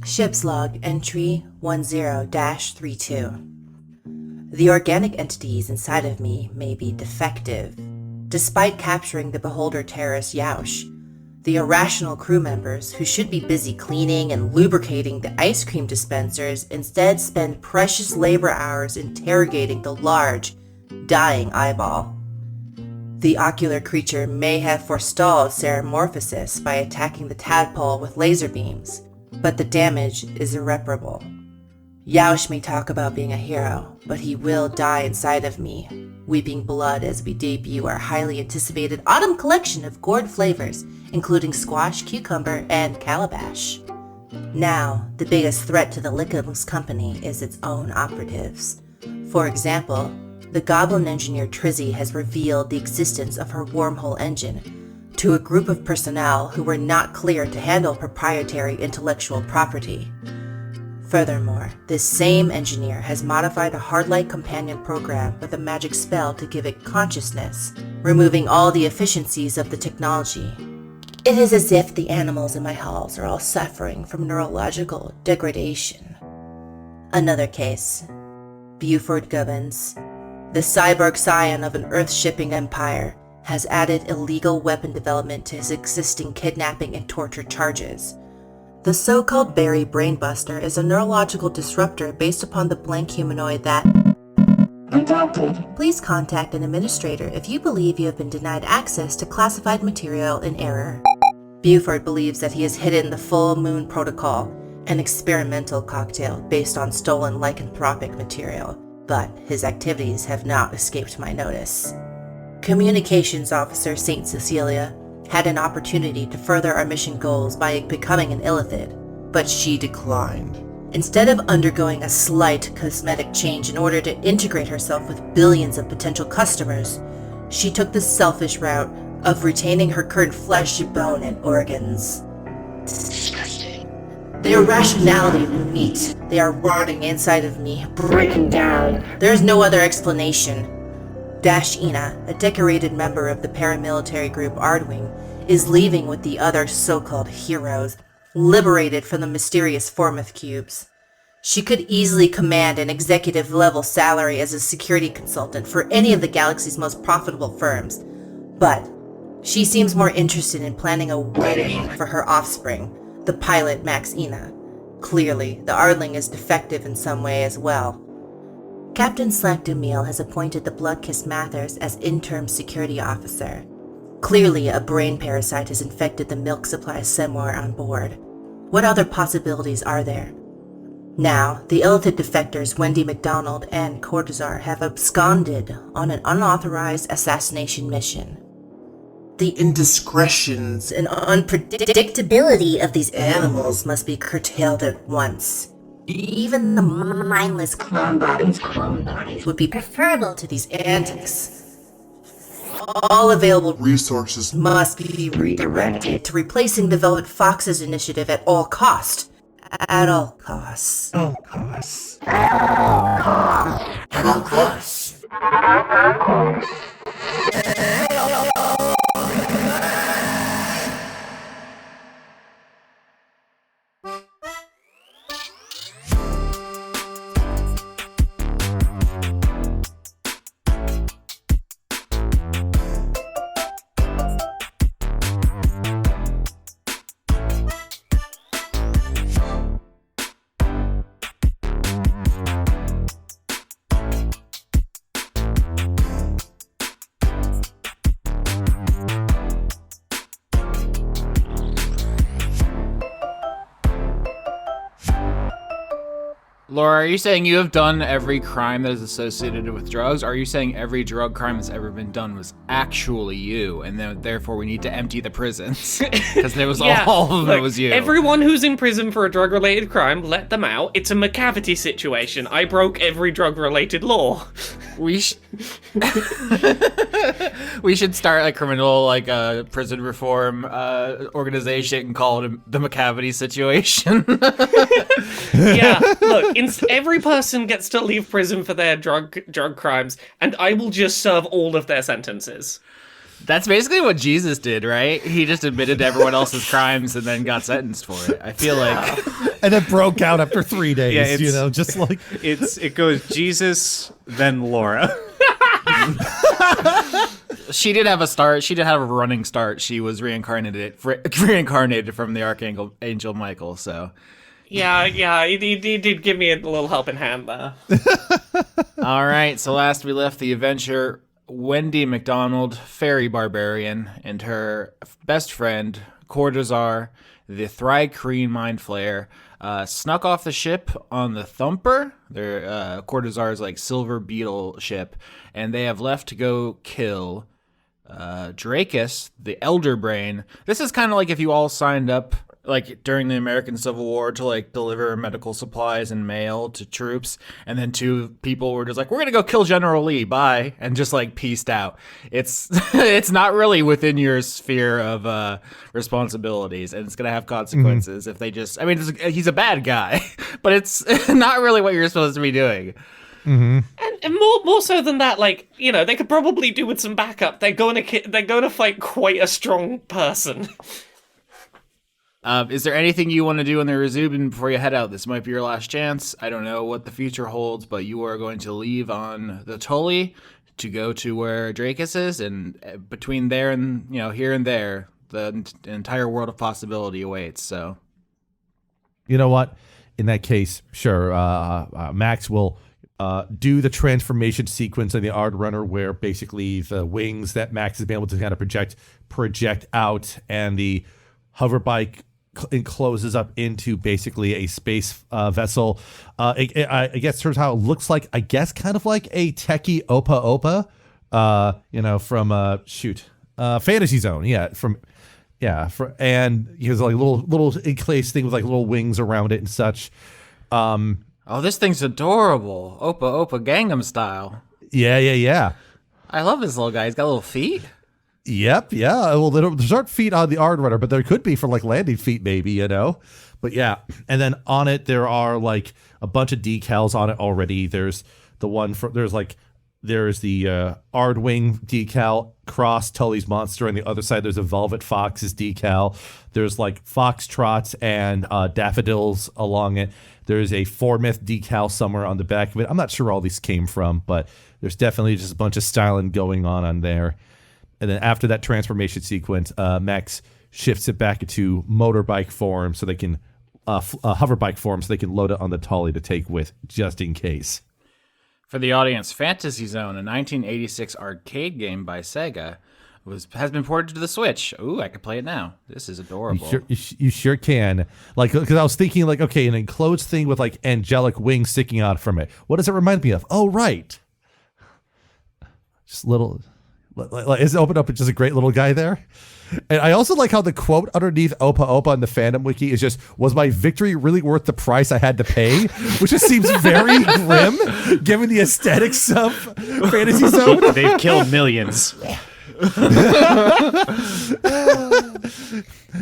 Ship's log entry 10-32. The organic entities inside of me may be defective. Despite capturing the beholder terrorist Yaush, the irrational crew members who should be busy cleaning and lubricating the ice cream dispensers instead spend precious labor hours interrogating the large, dying eyeball. The ocular creature may have forestalled ceramorphosis by attacking the tadpole with laser beams, but the damage is irreparable. Yaush may talk about being a hero, but he will die inside of me, weeping blood as we debut our highly anticipated autumn collection of gourd flavors, including squash, cucumber, and calabash. Now, the biggest threat to the Lickums Company is its own operatives. For example, the goblin engineer Trizzy has revealed the existence of her wormhole engine to a group of personnel who were not cleared to handle proprietary intellectual property. Furthermore, this same engineer has modified a hard-light companion program with a magic spell to give it consciousness, removing all the efficiencies of the technology. It is as if the animals in my halls are all suffering from neurological degradation. Another case. Beaufort Gubbins, the cyborg scion of an Earth-shipping empire, has added illegal weapon development to his existing kidnapping and torture charges. The so-called Barry Brainbuster is a neurological disruptor based upon the blank humanoid that... Adopted. Please contact an administrator if you believe you have been denied access to classified material in error. Beaufort believes that he has hidden the Full Moon Protocol, an experimental cocktail based on stolen lycanthropic material, but his activities have not escaped my notice. Communications Officer St. Cecilia had an opportunity to further our mission goals by becoming an illithid, but she declined. Instead of undergoing a slight cosmetic change in order to integrate herself with billions of potential customers, she took the selfish route of retaining her current flesh, bone, and organs. Disgusting. Their rationality will meet. They are rotting inside of me, breaking down. There is no other explanation. Dash Ina, a decorated member of the paramilitary group Ardwing, is leaving with the other so-called heroes, liberated from the mysterious Formith cubes. She could easily command an executive-level salary as a security consultant for any of the galaxy's most profitable firms, but she seems more interested in planning a wedding for her offspring, the pilot Max Ina. Clearly, the Ardling is defective in some way as well. Captain Slackdemil has appointed the Bloodkiss Mathers as interim security officer. Clearly, a brain parasite has infected the milk supply somewhere on board. What other possibilities are there? Now, the illithid defectors Wendy McDonald and Cortazar have absconded on an unauthorized assassination mission. The indiscretions and unpredictability of these animals must be curtailed at once. Even the mindless clone bodies would be preferable to these antics. All available resources must be redirected to replacing the Velvet Fox's initiative at all cost. At all costs. All costs. At all costs. At all costs. At all costs. Laura, are you saying you have done every crime that is associated with drugs? Or are you saying every drug crime that's ever been done was actually you, and then therefore we need to empty the prisons? Because there was all of it was you. Everyone who's in prison for a drug-related crime, let them out. It's a McCavity situation. I broke every drug-related law. We should start a criminal, prison reform organization and call it the McCavity situation. Yeah, look, every person gets to leave prison for their drug crimes, and I will just serve all of their sentences. That's basically what Jesus did, right? He just admitted to everyone else's crimes and then got sentenced for it. I feel like and then broke out after 3 days. Yeah, you know, just like it goes Jesus, then Laura. She did have a start. She did have a running start. She was reincarnated from the Archangel Michael. So, yeah, he did give me a little helping hand there. all right. So last we left the adventure, Wendy McDonald, fairy barbarian, and her best friend Cortazar, the Thry-Kreen mind flayer, snuck off the ship on the Thumper. Their Cortazar's like silver beetle ship, and they have left to go kill Dracus, the Elder Brain. This is kind of like if you all signed up like during the American Civil War to like deliver medical supplies and mail to troops, and then 2 people were just like, we're gonna go kill General Lee, bye, and just like pieced out. It's it's not really within your sphere of responsibilities, and it's gonna have consequences if they just, I mean, he's a bad guy, but it's not really what you're supposed to be doing. And more so than that, like, you know, they could probably do with some backup. They're going to fight quite a strong person. Is there anything you want to do in the Rezubin before you head out? This might be your last chance. I don't know what the future holds, but you are going to leave on the Tully to go to where Dracus is, and between there and, you know, here and there, the entire world of possibility awaits. So, you know what? In that case, sure. Max will do the transformation sequence in the Ard Runner, where basically the wings that Max has been able to kind of project out, and the hoverbike encloses up into basically a space vessel. I guess turns out it looks like, I guess, kind of like a techie Opa Opa, you know, from Fantasy Zone. And he has like little enclosed thing with like little wings around it and such. oh, this thing's adorable. Opa Opa Gangnam Style. Yeah. I love this little guy. He's got little feet. Yep, yeah. Well, there's aren't feet on the Ard Runner, but there could be for like landing feet, maybe, you know. But yeah, and then on it there are like a bunch of decals on it already. There's the one for there's the Ardwing decal, Cross Tully's monster, and the other side there's a Velvet Fox's decal. There's like foxtrots and daffodils along it. There's a Formith decal somewhere on the back of it. I'm not sure where all these came from, but there's definitely just a bunch of styling going on there. And then after that transformation sequence, Max shifts it back into motorbike form so they can hoverbike form so they can load it on the Tully to take with just in case. For the audience, Fantasy Zone, a 1986 arcade game by Sega, has been ported to the Switch. Ooh, I can play it now. This is adorable. You sure can. Like, because I was thinking, like, okay, an enclosed thing with like angelic wings sticking out from it. What does it remind me of? Oh, right. Just little. Like, is it open up? It's just a great little guy there. And I also like how the quote underneath Opa Opa on the fandom wiki is just, was my victory really worth the price I had to pay? Which just seems very grim, given the aesthetics of Fantasy Zone. They've killed millions.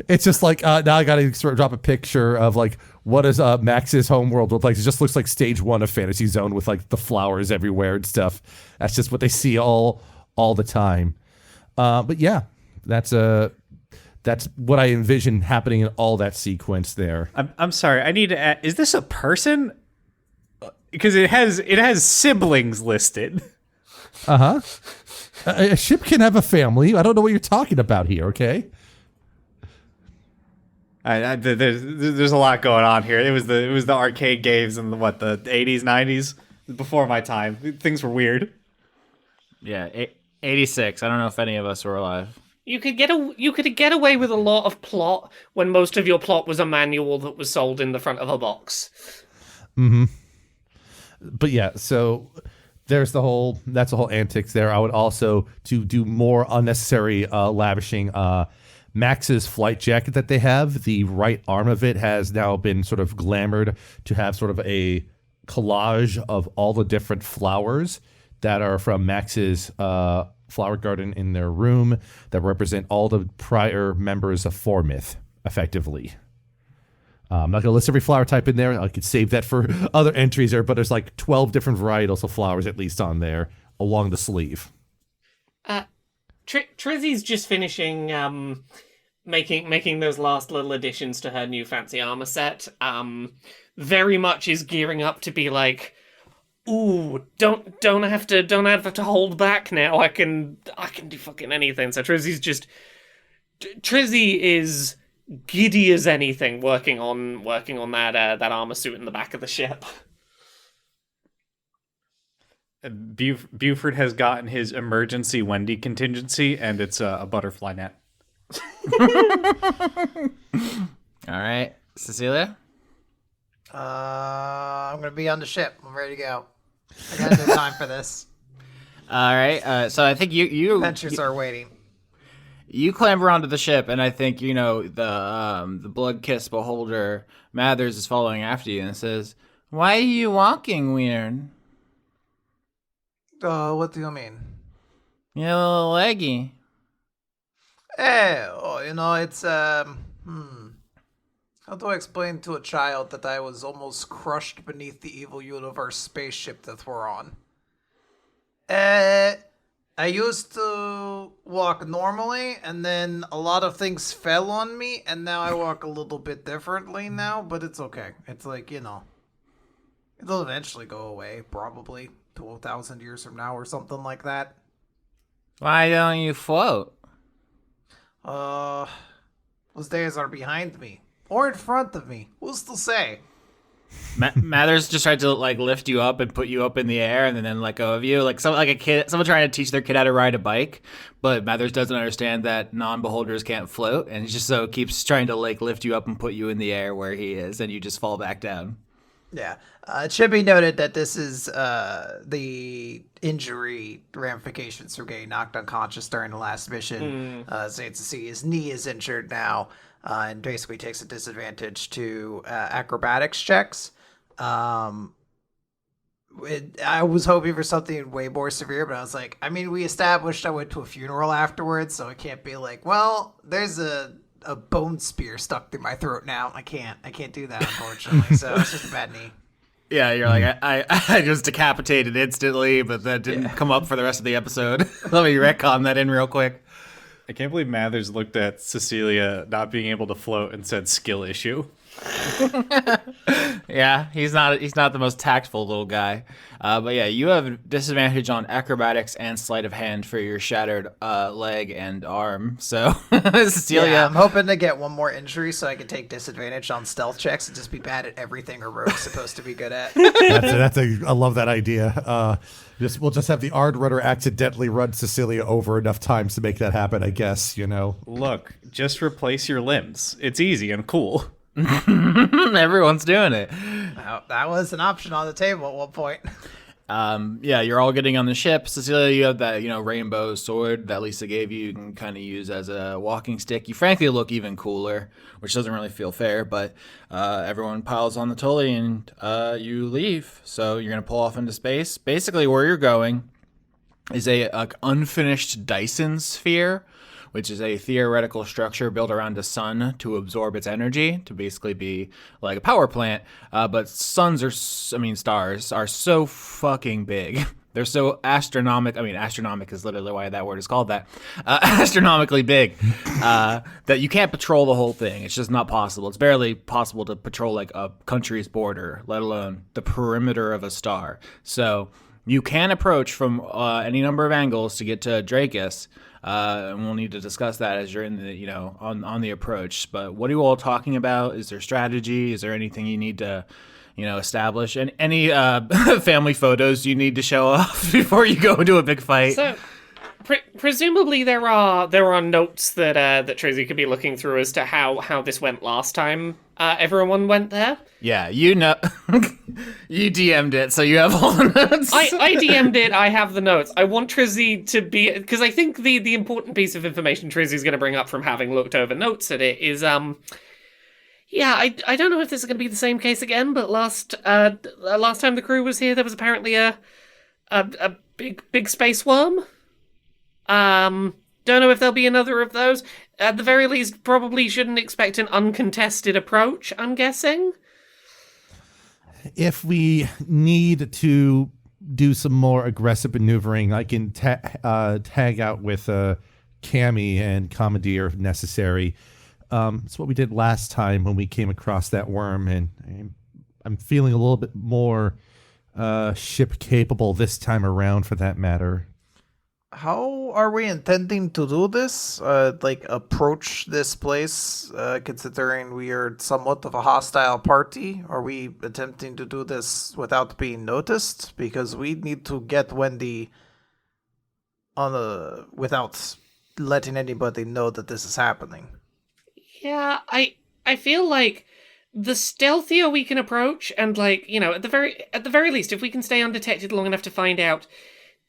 It's just like, now I gotta sort of drop a picture of like, what does Max's homeworld look like? It just looks like stage 1 of Fantasy Zone with like the flowers everywhere and stuff. That's just what they see all the time. But yeah, that's what I envision happening in all that sequence there. I'm sorry. I need to add, is this a person? Because it has siblings listed. Uh-huh. A ship can have a family. I don't know what you're talking about here, okay? There's a lot going on here. It was the arcade games in the 80s, 90s, before my time. Things were weird. Yeah, 86. I don't know if any of us were alive. You could get away with a lot of plot when most of your plot was a manual that was sold in the front of a box. Mm-hmm. But yeah, so that's the whole antics there. I would also, to do more unnecessary lavishing, Max's flight jacket that they have, the right arm of it has now been sort of glamored to have sort of a collage of all the different flowers that are from Max's flower garden in their room that represent all the prior members of Formith, effectively. I'm not going to list every flower type in there. I could save that for other entries there, but there's like 12 different varietals of flowers at least on there along the sleeve. Trizzy's just finishing making those last little additions to her new fancy armor set. Very much is gearing up to be like, ooh, don't have to hold back now. I can do fucking anything. So Trizzy is giddy as anything, working on that armor suit in the back of the ship. Beaufort has gotten his emergency Wendy contingency, and it's a butterfly net. All right, Cecilia. I'm gonna be on the ship. I'm ready to go. I got no time for this. All right. So I think you Adventures are waiting. You clamber onto the ship, and I think the blood-kissed beholder Mathers is following after you and says, "Why are you walking weird? What do you mean? You're a little leggy." It's how do I explain to a child that I was almost crushed beneath the evil universe spaceship that we're on? I used to walk normally, and then a lot of things fell on me, and now I walk a little bit differently now, but it's okay. It's like, it'll eventually go away, probably 2,000 years from now or something like that. Why don't you float? Those days are behind me. Or in front of me. Who's to say? Mathers just tried to lift you up and put you up in the air and then let go of you, someone trying to teach their kid how to ride a bike, but Mathers doesn't understand that non-beholders can't float, and he just keeps trying to lift you up and put you in the air where he is, and you just fall back down. Yeah. It should be noted that this is the injury ramifications from getting knocked unconscious during the last mission. Saint Cecilia's knee is injured now, and basically takes a disadvantage to acrobatics checks. I was hoping for something way more severe, but I was like, we established I went to a funeral afterwards, so it can't be like, well, there's a bone spear stuck through my throat now. I can't do that, unfortunately. So it's just a bad knee. Yeah, you're like, I was decapitated instantly, but that didn't come up for the rest of the episode. Let me retcon that in real quick. I can't believe Mathers looked at Cecilia not being able to float and said skill issue. Yeah, he's not the most tactful little guy. But yeah, you have disadvantage on acrobatics and sleight of hand for your shattered leg and arm. So Cecilia, yeah, I'm hoping to get one more injury so I can take disadvantage on stealth checks and just be bad at everything a rogue's supposed to be good at. I love that idea. We'll just have the Ard Runner accidentally run Cecilia over enough times to make that happen, I guess, Look, just replace your limbs. It's easy and cool. Everyone's doing it. That was an option on the table at one point. Yeah, you're all getting on the ship. Cecilia, you have that, rainbow sword that Lisa gave you. You can kind of use as a walking stick. You frankly look even cooler, which doesn't really feel fair, but everyone piles on the Tully and you leave. So you're going to pull off into space. Basically, where you're going is a unfinished Dyson sphere, which is a theoretical structure built around a sun to absorb its energy, to basically be like a power plant. But stars are so fucking big. They're so astronomic is literally why that word is called that. Astronomically big, that you can't patrol the whole thing. It's just not possible. It's barely possible to patrol a country's border, let alone the perimeter of a star. So you can approach from any number of angles to get to Drakus. And we'll need to discuss that as you're in the, on the approach. But what are you all talking about? Is there strategy? Is there anything you need to, establish? And any family photos you need to show off before you go into a big fight? So, presumably there are notes that Trizzy could be looking through as to how this went last time everyone went there. Yeah, you DM'd it, so you have all the notes. I DM'd it, I have the notes. I want Trizzy to be... Because I think the important piece of information Trizzy's going to bring up from having looked over notes at it is... Yeah, I don't know if this is going to be the same case again, but last time the crew was here, there was apparently a big space worm. Don't know if there'll be another of those. At the very least, probably shouldn't expect an uncontested approach, I'm guessing. If we need to do some more aggressive maneuvering, I can tag out with Cammy and Commandeer if necessary. It's what we did last time when we came across that worm, and I'm feeling a little bit more ship capable this time around, for that matter. How are we intending to do this? Approach this place, considering we are somewhat of a hostile party? Are we attempting to do this without being noticed? Because we need to get Wendy without letting anybody know that this is happening. Yeah, I feel like the stealthier we can approach, and at the very least, if we can stay undetected long enough to find out,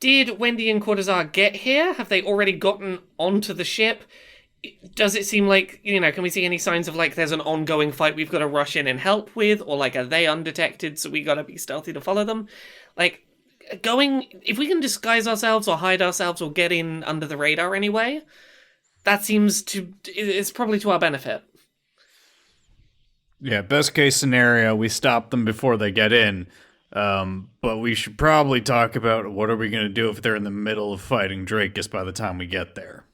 did Wendy and Cortazar get here? Have they already gotten onto the ship? Does it seem like, can we see any signs of there's an ongoing fight we've got to rush in and help with? Or are they undetected so we gotta be stealthy to follow them? If we can disguise ourselves or hide ourselves or get in under the radar anyway, that it's probably to our benefit. Yeah, best case scenario, we stop them before they get in. But we should probably talk about what are we going to do if they're in the middle of fighting Drakus by the time we get there.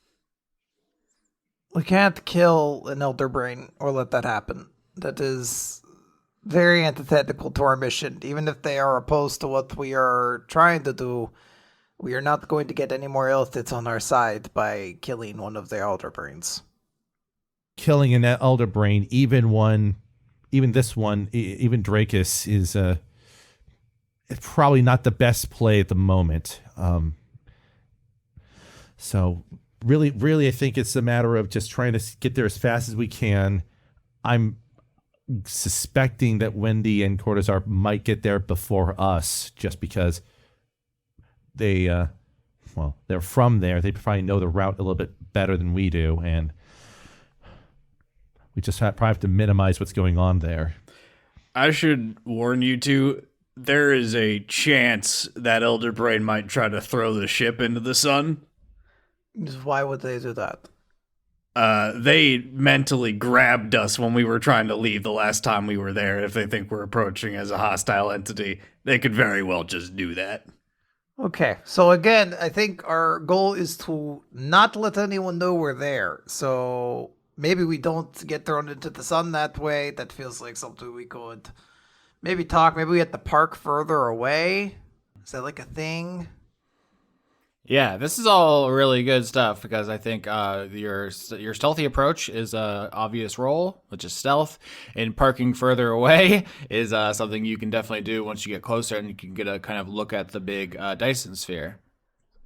We can't kill an Elder Brain or let that happen. That is very antithetical to our mission. Even if they are opposed to what we are trying to do, we are not going to get any more Illithits on our side by killing one of their Elder Brains. Killing an Elder Brain, even Drakus, is it's probably not the best play at the moment. So really, I think it's a matter of just trying to get there as fast as we can. I'm suspecting that Wendy and Cortazar might get there before us, just because they're from there. They probably know the route a little bit better than we do, and we just probably have to minimize what's going on there. I should warn you two, there is a chance that Elder Brain might try to throw the ship into the sun. Why would they do that? They mentally grabbed us when we were trying to leave the last time we were there. If they think we're approaching as a hostile entity, they could very well just do that. Okay, so again, I think our goal is to not let anyone know we're there. So maybe we don't get thrown into the sun that way. That feels like something we could maybe talk. Maybe we have to park further away. Is that a thing? Yeah, this is all really good stuff, because I think your stealthy approach is a obvious role, which is stealth, and parking further away is something you can definitely do once you get closer and you can get a kind of look at the big Dyson sphere.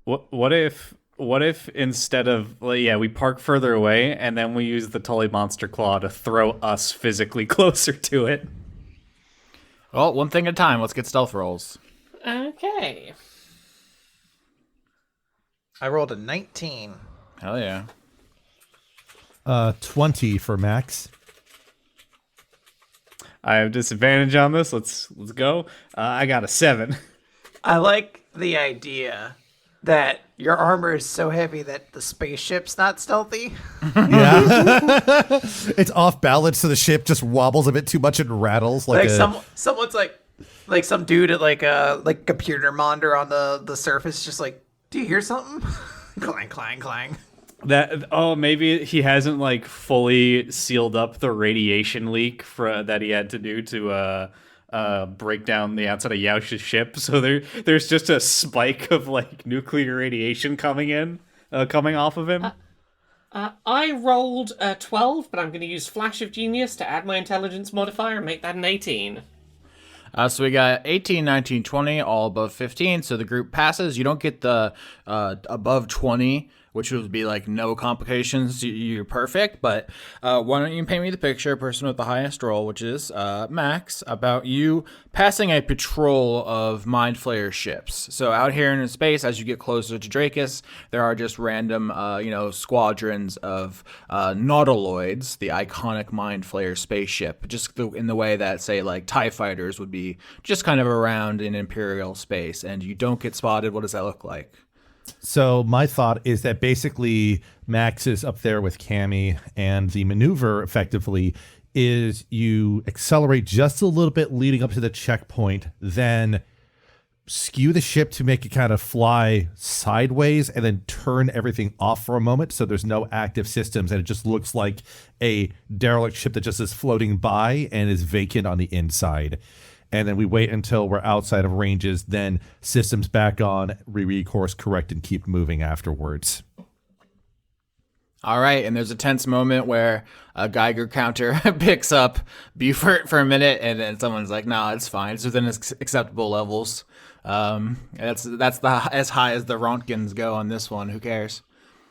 What if instead of we park further away and then we use the Tully Monster Claw to throw us physically closer to it? Well, one thing at a time. Let's get stealth rolls. Okay. I rolled a 19. Hell yeah. 20 for Max. I have disadvantage on this. Let's go. I got a 7. I like the idea that your armor is so heavy that the spaceship's not stealthy. Yeah. It's off balance, so the ship just wobbles a bit too much and rattles someone's like some dude at a computer monitor on the surface, just do you hear something? Clang, clang, clang. Maybe he hasn't fully sealed up the radiation leak that he had to do to break down the outside of Yaush's ship. So there's just a spike of nuclear radiation coming off of him. I rolled a 12, but I'm going to use Flash of Genius to add my intelligence modifier and make that an 18. So we got 18, 19, 20, all above 15. So the group passes. You don't get the above 20, which would be no complications. You're perfect. But why don't you paint me the picture, person with the highest roll, which is Max, about you passing a patrol of Mind Flayer ships. So out here in space, as you get closer to Drakus, there are just random, squadrons of Nautiloids, the iconic Mind Flayer spaceship, just in the way that, say, TIE fighters would be just kind of around in Imperial space, and you don't get spotted. What does that look like? So my thought is that basically Max is up there with Cammy, and the maneuver effectively is you accelerate just a little bit leading up to the checkpoint, then skew the ship to make it kind of fly sideways and then turn everything off for a moment so there's no active systems and it just looks like a derelict ship that just is floating by and is vacant on the inside. And then we wait until we're outside of ranges, then systems back on, recourse correct, and keep moving afterwards. All right, and there's a tense moment where a Geiger counter picks up Beaufort for a minute, and then someone's like, "No, it's fine. It's within acceptable levels." That's as high as the Rontgens go on this one. Who cares?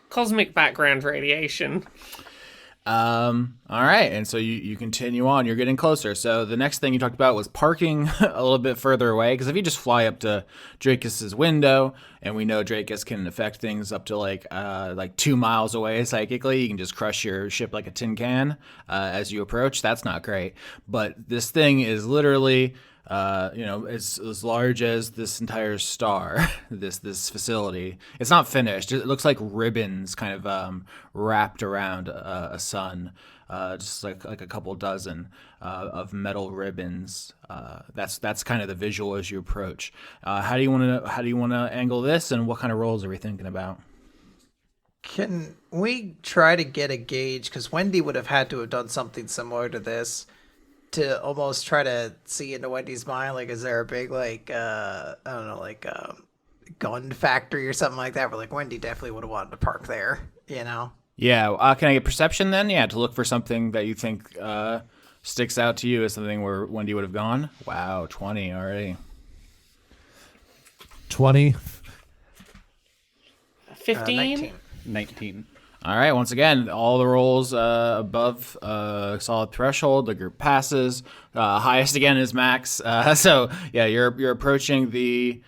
Cosmic background radiation. All right, and so you continue on. You're getting closer. So the next thing you talked about was parking a little bit further away, because if you just fly up to Dracus's window, and we know Dracus can affect things up to like 2 miles away psychically, you can just crush your ship like a tin can as you approach. That's not great. But this thing is literally it's as large as this entire star, this facility. It's not finished. It looks like ribbons kind of wrapped around a sun, just like a couple dozen of metal ribbons. That's kind of the visual as you approach. How do you want to angle this, and what kind of rolls are we thinking about? Can we try to get a gauge? Because Wendy would have had to have done something similar to this, to almost try to see into Wendy's mind. Like, is there a big, I don't know, gun factory or something like that, where like Wendy definitely would have wanted to park there, you know? Yeah. Can I get perception then? Yeah, to look for something that you think sticks out to you as something where Wendy would have gone. Wow, 20 already. 20. 15? 19. All right, once again, all the rolls above solid threshold, the group passes. Highest again is Max. So yeah, you're approaching the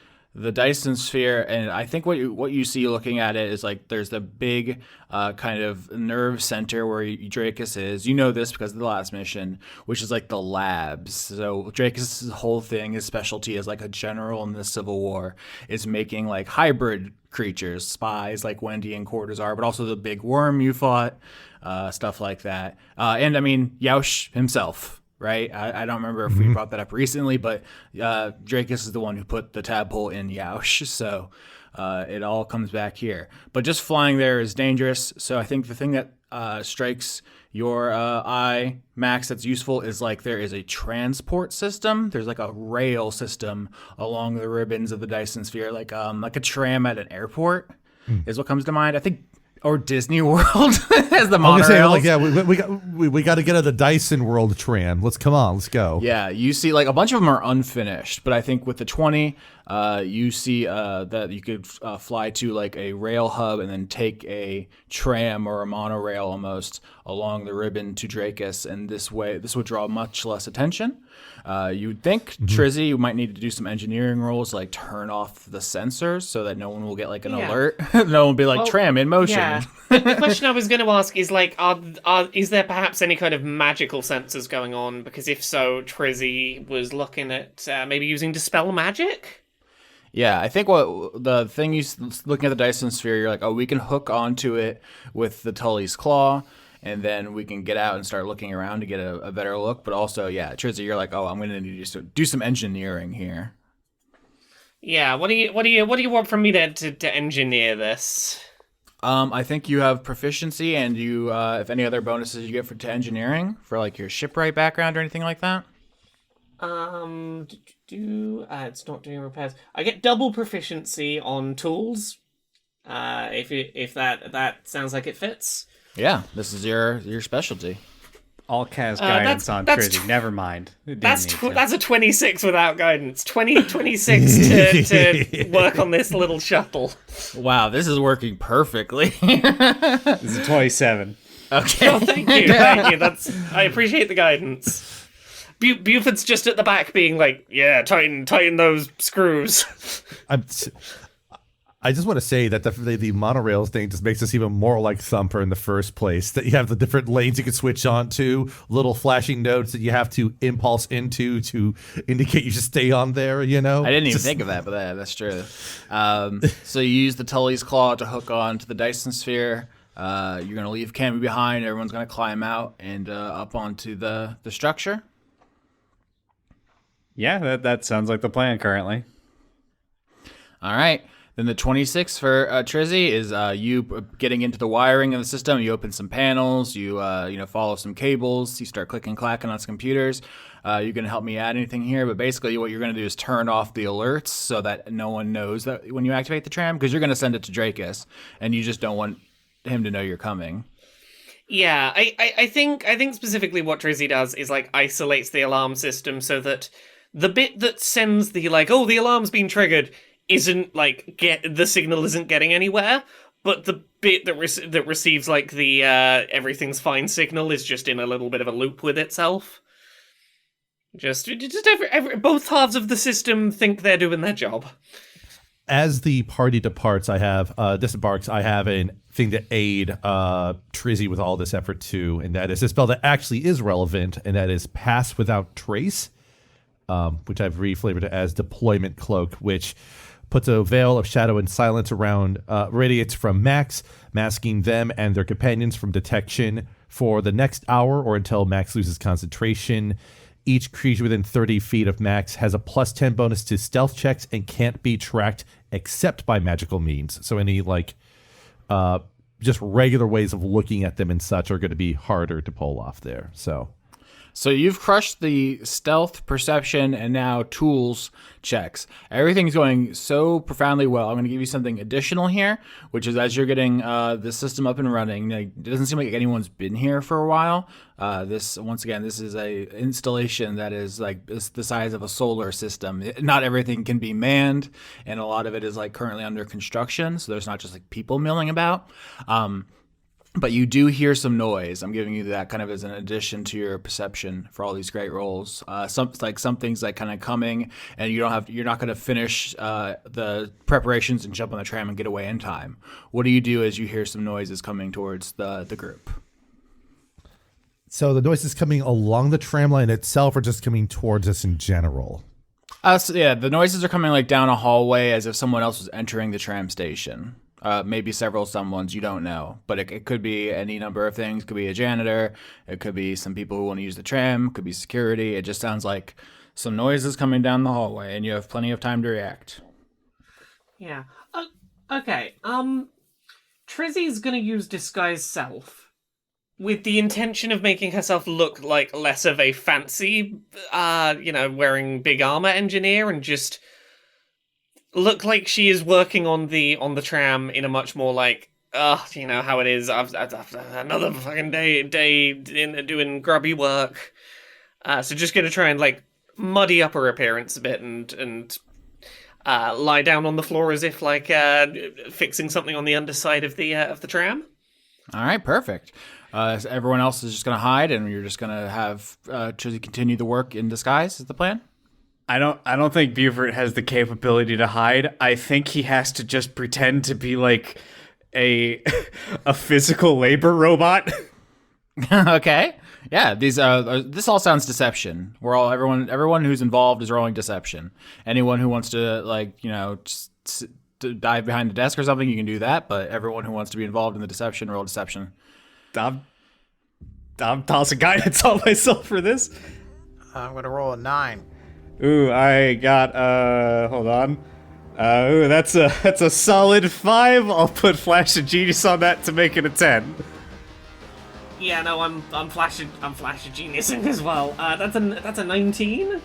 Dyson sphere, and I think what you see looking at it is like there's the big kind of nerve center where Dracus is. You know this because of the last mission, which is like the labs. So Dracus' whole thing, his specialty as like a general in the Civil War, is making like hybrid creatures, spies like Wendy and Quarters are, but also the big worm you fought, stuff like that. And I mean, Yaush himself, right? I don't remember if we brought that up recently, but Dracus is the one who put the tadpole in Yaush, so it all comes back here. But just flying there is dangerous, so I think the thing that strikes your eye, Max, that's useful is like there is a transport system. There's like a rail system along the ribbons of the Dyson sphere, like a tram at an airport is what comes to mind. I think, or Disney World as the monorail. Like, yeah, we got to get out of the Dyson World tram. Let's go. Yeah, you see like a bunch of them are unfinished, but I think with the 20, you see that you could fly to like a rail hub and then take a tram or a monorail almost along the ribbon to Dracus, and this would draw much less attention. You'd think, Trizzy, you might need to do some engineering rolls, like turn off the sensors so that no one will get like an alert. No one will be like, tram in motion. Yeah. The question I was going to ask is like, is there perhaps any kind of magical sensors going on? Because if so, Trizzy was looking at maybe using Dispel Magic? Yeah, I think what the thing you looking at the Dyson sphere, you're like, oh, we can hook onto it with the Tully's claw, and then we can get out and start looking around to get a better look. But also, yeah, Trizzy, you're like, oh, I'm going to need to do some engineering here. Yeah, what do you want from me to engineer this? I think you have proficiency, and you, if any other bonuses you get to engineering for like your shipwright background or anything like that. It's not doing repairs. I get double proficiency on tools. If that sounds like it fits. Yeah, this is your specialty. All cast guidance on Trizzy. Never mind. That's a 26 without guidance. 26 to work on this little shuttle. Wow, this is working perfectly. This is a 27. Okay. Oh, thank you. I appreciate the guidance. Beaufort's just at the back being like, yeah, tighten those screws. I just want to say that the monorail thing just makes us even more like Thumper in the first place. That you have the different lanes you can switch on to, little flashing notes that you have to impulse into to indicate you should stay on there, you know? I didn't even think of that, but that's true. So you use the Tully's claw to hook on to the Dyson sphere. You're going to leave Cammy behind. Everyone's going to climb out and up onto the structure. Yeah, that sounds like the plan currently. All right. Then the 26 for Trizzy is you getting into the wiring of the system. You open some panels. You follow some cables. You start clicking, clacking on some computers. You can help me add anything here, but basically what you're going to do is turn off the alerts so that no one knows that when you activate the tram, because you're going to send it to Drakus, and you just don't want him to know you're coming. Yeah, I think specifically what Trizzy does is like isolates the alarm system so that the bit that sends the the alarm's been triggered isn't the signal isn't getting anywhere, but the bit that receives like the everything's fine signal is just in a little bit of a loop with itself. Just both halves of the system think they're doing their job. As the party disembarks, I have a thing to aid Trizzy with all this effort too, and that is a spell that actually is relevant, and that is Pass Without Trace, which I've reflavored as Deployment Cloak, which puts a veil of shadow and silence around radiates from Max, masking them and their companions from detection for the next hour or until Max loses concentration. Each creature within 30 feet of Max has a +10 bonus to stealth checks and can't be tracked except by magical means. So any just regular ways of looking at them and such are going to be harder to pull off there. So you've crushed the stealth, perception, and now tools checks. Everything's going so profoundly well. I'm going to give you something additional here, which is as you're getting the system up and running, it doesn't seem like anyone's been here for a while. This is a installation that is the size of a solar system. Not everything can be manned, and a lot of it is currently under construction, so there's not just people milling about. But you do hear some noise. I'm giving you that kind of as an addition to your perception for all these great rolls. Some things kind of coming, and you're not going to finish the preparations and jump on the tram and get away in time. What do you do as you hear some noises coming towards the group? So the noise is coming along the tram line itself, or just coming towards us in general? The noises are coming down a hallway as if someone else was entering the tram station. Maybe several someones, you don't know. But it could be any number of things. It could be a janitor. It could be some people who want to use the tram. It could be security. It just sounds like some noises coming down the hallway, and you have plenty of time to react. Yeah. Okay. Trizzy's gonna use Disguise Self with the intention of making herself look like less of a fancy, wearing big armor engineer, and just look like she is working on the tram in a much more you know how it is. I've another fucking day in doing grubby work. So just gonna try and muddy up her appearance a bit and lie down on the floor as if fixing something on the underside of the tram. All right, perfect. So everyone else is just gonna hide, and you're just gonna have Trizzy continue the work in disguise. Is the plan? I don't think Beaufort has the capability to hide. I think he has to just pretend to be a physical labor robot. Okay. Yeah, this all sounds deception. Everyone who's involved is rolling deception. Anyone who wants to to dive behind the desk or something, you can do that, but everyone who wants to be involved in the deception, roll deception. I'm tossing guidance on myself for this. I'm going to roll a 9. Ooh, I got, hold on. That's a solid 5. I'll put Flash of Genius on that to make it a 10. Yeah, no, I'm Flash of Geniusing as well. That's a 19.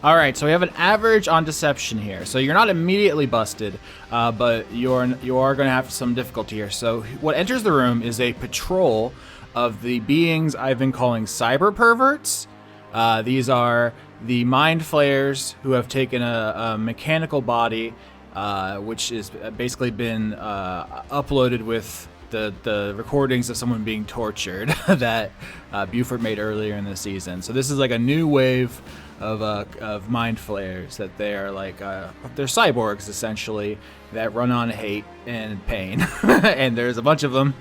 All right, so we have an average on deception here. So you're not immediately busted, but you are going to have some difficulty here. So what enters the room is a patrol of the beings I've been calling cyber perverts. These are the mind flayers who have taken a mechanical body, which has basically been uploaded with the recordings of someone being tortured that Beaufort made earlier in the season. So this is a new wave of mind flayers that they are they're cyborgs essentially that run on hate and pain. And there's a bunch of them.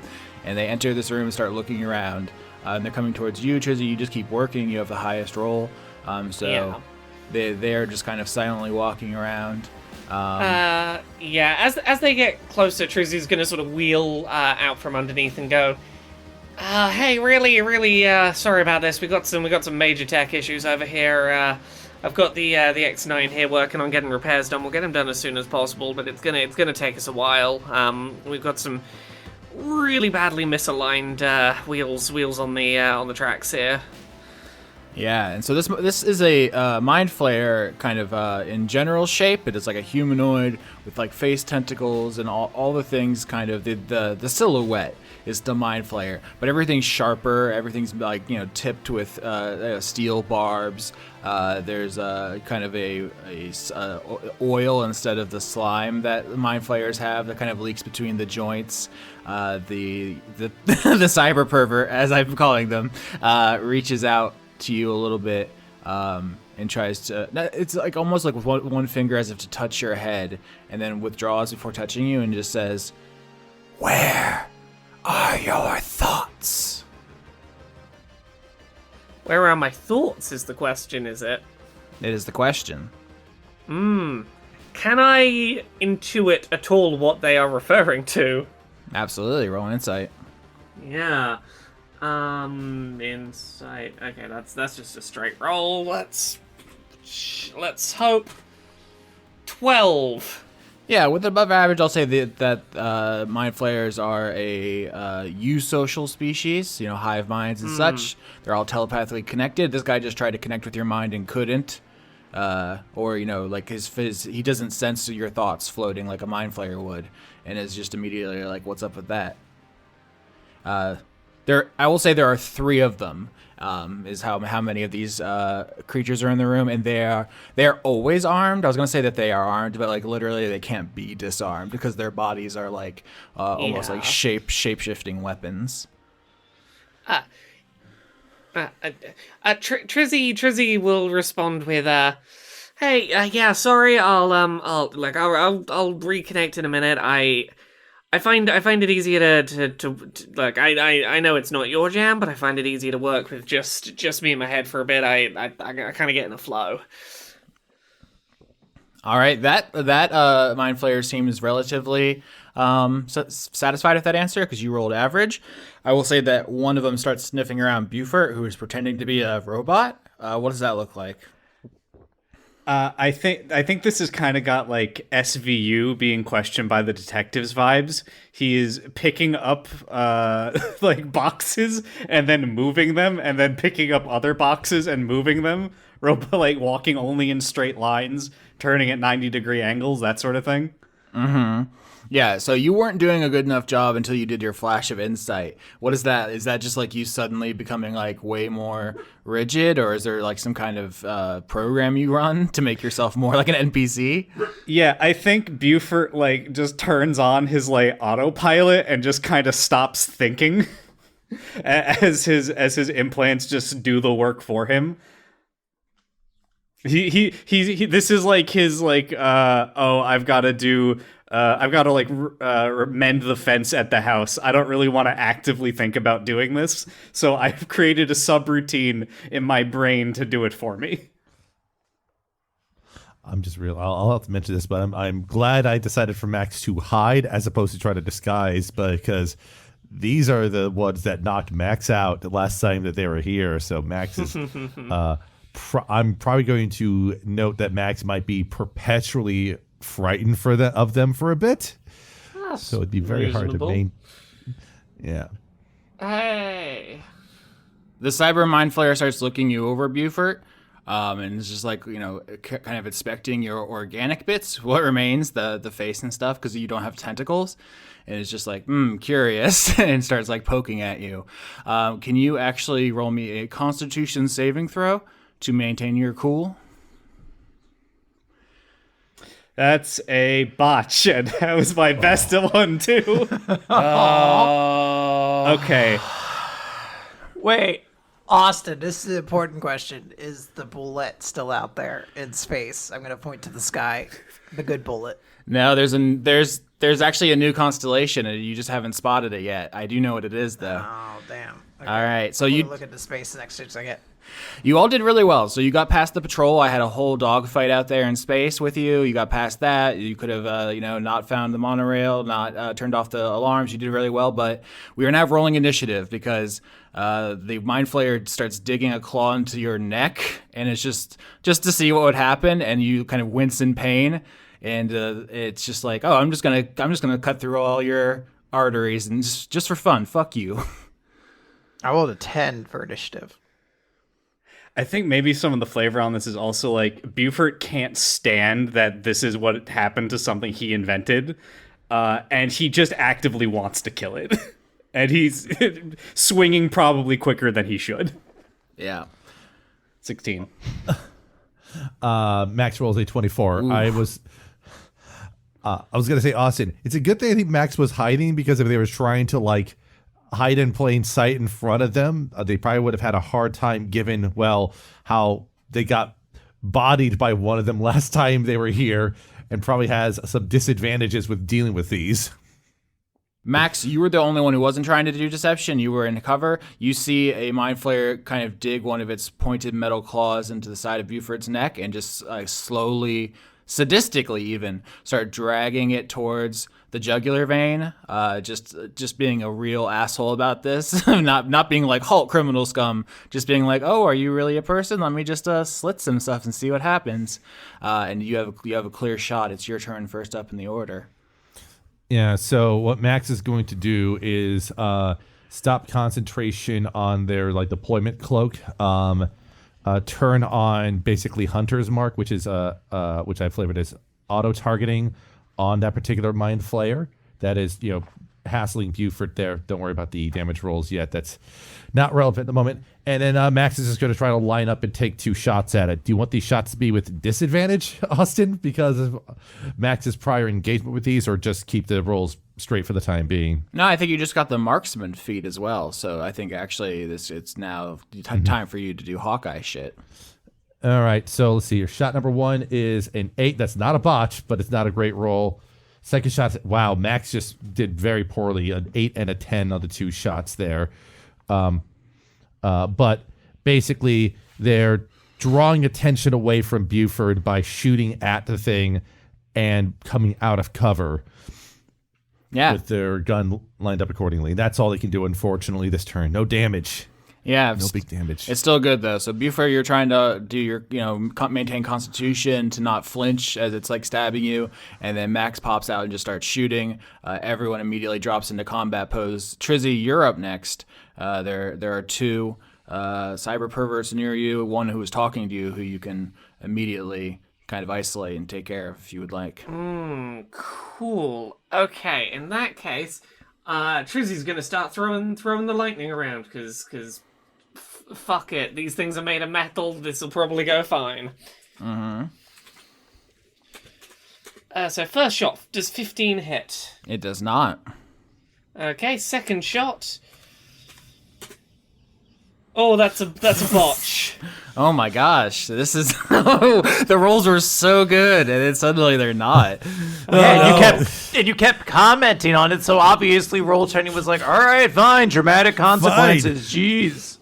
And they enter this room and start looking around. And they're coming towards you, Trizzy. You just keep working. You have the highest roll. They are just kind of silently walking around. As they get closer, Trizzy's going to sort of wheel out from underneath and go, hey, really sorry about this. We got some major tech issues over here. I've got the X9 here working on getting repairs done. We'll get them done as soon as possible, but it's gonna take us a while. We've got some really badly misaligned wheels on the tracks here. Yeah, and so this is a mind flayer kind of in general shape. It is like a humanoid with like face tentacles and all the things. Kind of the silhouette is the mind flayer, but everything's sharper. Everything's like tipped with steel barbs. There's kind of a oil instead of the slime that the mind flayers have that kind of leaks between the joints. The cyber pervert, as I'm calling them, reaches out to you a little bit and tries to, it's like almost like with one finger as if to touch your head, and then withdraws before touching you and just says, "Where are your thoughts?" Where are my thoughts is the question, is it? It is the question. Can I intuit at all what they are referring to? Absolutely. Roll an insight. Yeah. Insight. Okay, that's just a straight roll. Let's hope 12. Yeah, with above average, I'll say that mind flayers are a eusocial species, hive minds and such. They're all telepathically connected. This guy just tried to connect with your mind and couldn't. Or, like he doesn't sense your thoughts floating like a mind flayer would, and is just immediately like, what's up with that? I will say there are 3 of them, is how many of these creatures are in the room, and they're always armed. I was gonna say that they are armed, but like literally they can't be disarmed because their bodies are like almost like shape-shifting weapons. Trizzy will respond with "Hey, yeah, sorry, I'll reconnect in a minute. I find it easier to like I know it's not your jam, but I find it easier to work with just me in my head for a bit. I kind of get in a flow." All right, that mind flayer seems relatively satisfied with that answer because you rolled average. I will say that one of them starts sniffing around Beaufort, who is pretending to be a robot. What does that look like? I think this has kind of got like SVU being questioned by the detectives vibes. He is picking up like boxes and then moving them, and then picking up other boxes and moving them. Like walking only in straight lines, turning at 90-degree angles, that sort of thing. Mm-hmm. Yeah, so you weren't doing a good enough job until you did your flash of insight. What is that? Is that just like you suddenly becoming like way more rigid, or is there like some kind of program you run to make yourself more like an NPC? Yeah, I think Beaufort like just turns on his like autopilot and just kind of stops thinking as his implants just do the work for him. He this is like his like I've got to mend the fence at the house. I don't really want to actively think about doing this, so I've created a subroutine in my brain to do it for me. I'm just real. I'll have to mention this, but I'm glad I decided for Max to hide as opposed to try to disguise, because these are the ones that knocked Max out the last time that they were here. So Max is. I'm probably going to note that Max might be perpetually frightened of them for a bit. That's so it'd be very reasonable. hard to Yeah. Hey. The cyber mind flayer starts looking you over, Beaufort, and it's just like, kind of inspecting your organic bits, what remains, the face and stuff, because you don't have tentacles. And it's just like, curious, and starts like poking at you. Can you actually roll me a Constitution saving throw to maintain your cool? That's a botch, and that was my best one too. Okay. Wait, Austin, this is an important question. Is the bullet still out there in space? I'm going to point to the sky. The good bullet. No, there's actually a new constellation, and you just haven't spotted it yet. I do know what it is, though. Oh, damn. Okay. All right, so you look at the space the next chance I get. You all did really well. So you got past the patrol. I had a whole dogfight out there in space with you. You got past that. You could have, not found the monorail, not turned off the alarms. You did really well, but we are now rolling initiative because The Mind Flayer starts digging a claw into your neck, and it's just to see what would happen, and you kind of wince in pain, and it's just like, oh, I'm just gonna cut through all your arteries, and just for fun, fuck you. I rolled a 10 for initiative. I think maybe some of the flavor on this is also like Beaufort can't stand that this is what happened to something he invented, and he just actively wants to kill it. And he's swinging probably quicker than he should. Yeah. 16. Max rolls a 24. Ooh. I was going to say, Austin, it's a good thing I think Max was hiding, because if they were trying to like hide in plain sight in front of them, they probably would have had a hard time given, well, how they got bodied by one of them last time they were here, and probably has some disadvantages with dealing with these. Max, you were the only one who wasn't trying to do deception. You were in cover. You see a Mind Flayer kind of dig one of its pointed metal claws into the side of Beaufort's neck and just slowly, sadistically even, start dragging it towards the jugular vein. Just being a real asshole about this. not being like Hulk criminal scum. Just being like, oh, are you really a person? Let me just slit some stuff and see what happens. And you have a clear shot. It's your turn first up in the order. Yeah, so what Max is going to do is stop concentration on their like deployment cloak, turn on basically Hunter's Mark, which is which I flavored as auto targeting on that particular Mind Flayer. That is, hassling Beaufort there. Don't worry about the damage rolls yet. That's not relevant at the moment. And then Max is just going to try to line up and take 2 shots at it. Do you want these shots to be with disadvantage, Austin, because of Max's prior engagement with these, or just keep the rolls straight for the time being? No, I think you just got the marksman feat as well. So I think actually it's now time for you to do Hawkeye shit. All right, so let's see. Your shot number 1 is an 8. That's not a botch, but it's not a great roll. Second shot, wow, Max just did very poorly. An 8 and a 10 on the 2 shots there. But basically, they're drawing attention away from Beaufort by shooting at the thing and coming out of cover. Yeah. With their gun lined up accordingly. That's all they can do, unfortunately, this turn. No damage. Yeah, no big damage. It's still good though. So Beaufort, you're trying to do your, maintain Constitution to not flinch as it's like stabbing you, and then Max pops out and just starts shooting. Everyone immediately drops into combat pose. Trizzy, you're up next. There are 2 cyber perverts near you. One who is talking to you, who you can immediately kind of isolate and take care of if you would like. Cool. Okay, in that case, Trizzy's gonna start throwing the lightning around because. Fuck it. These things are made of metal. This will probably go fine. Mm-hmm. So first shot, does 15 hit? It does not. Okay, second shot. Oh, that's a botch. Oh my gosh, this is the rolls were so good, and then suddenly they're not. Yeah, you kept commenting on it, so obviously Roll20 was like, all right, fine, dramatic consequences. Jeez.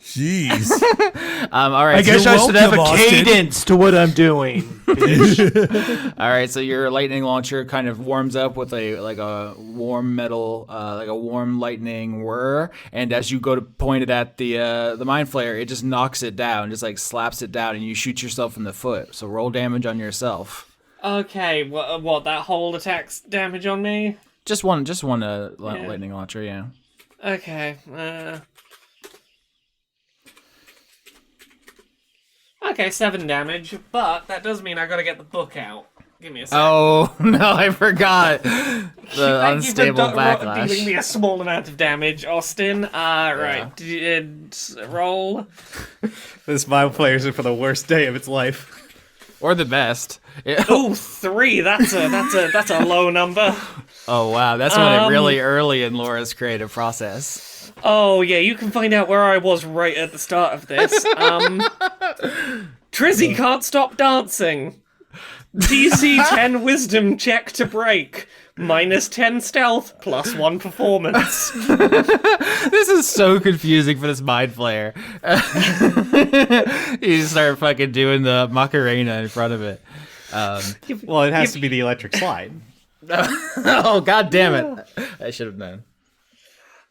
All right. I guess I should have a cadence to what I'm doing. All right, so your lightning launcher kind of warms up with a warm metal, like a warm lightning whir, and as you go to point it at the Mind Flayer, it just knocks it down, just like slaps it down, and you shoot yourself in the foot. So roll damage on yourself. Okay, what that hold attacks damage on me? Just one lightning launcher, yeah. Okay. Okay, 7 damage, but that does mean I gotta get the book out. Give me a second. Oh, no, I forgot. The unstable backlash. Dealing me a small amount of damage, Austin. Right. Roll. This Mind Flayer's in for the worst day of its life. Or the best. Oh, 3. That's a low number. Oh, wow. That's when it really early in Laura's creative process. Oh, yeah, you can find out where I was right at the start of this. Trizzy can't stop dancing. DC 10 wisdom check to break. -10 stealth, +1 performance. This is so confusing for this Mind Flayer. You just start fucking doing the Macarena in front of it. Well, it has to be the electric slide. Oh, god damn it. I should have known.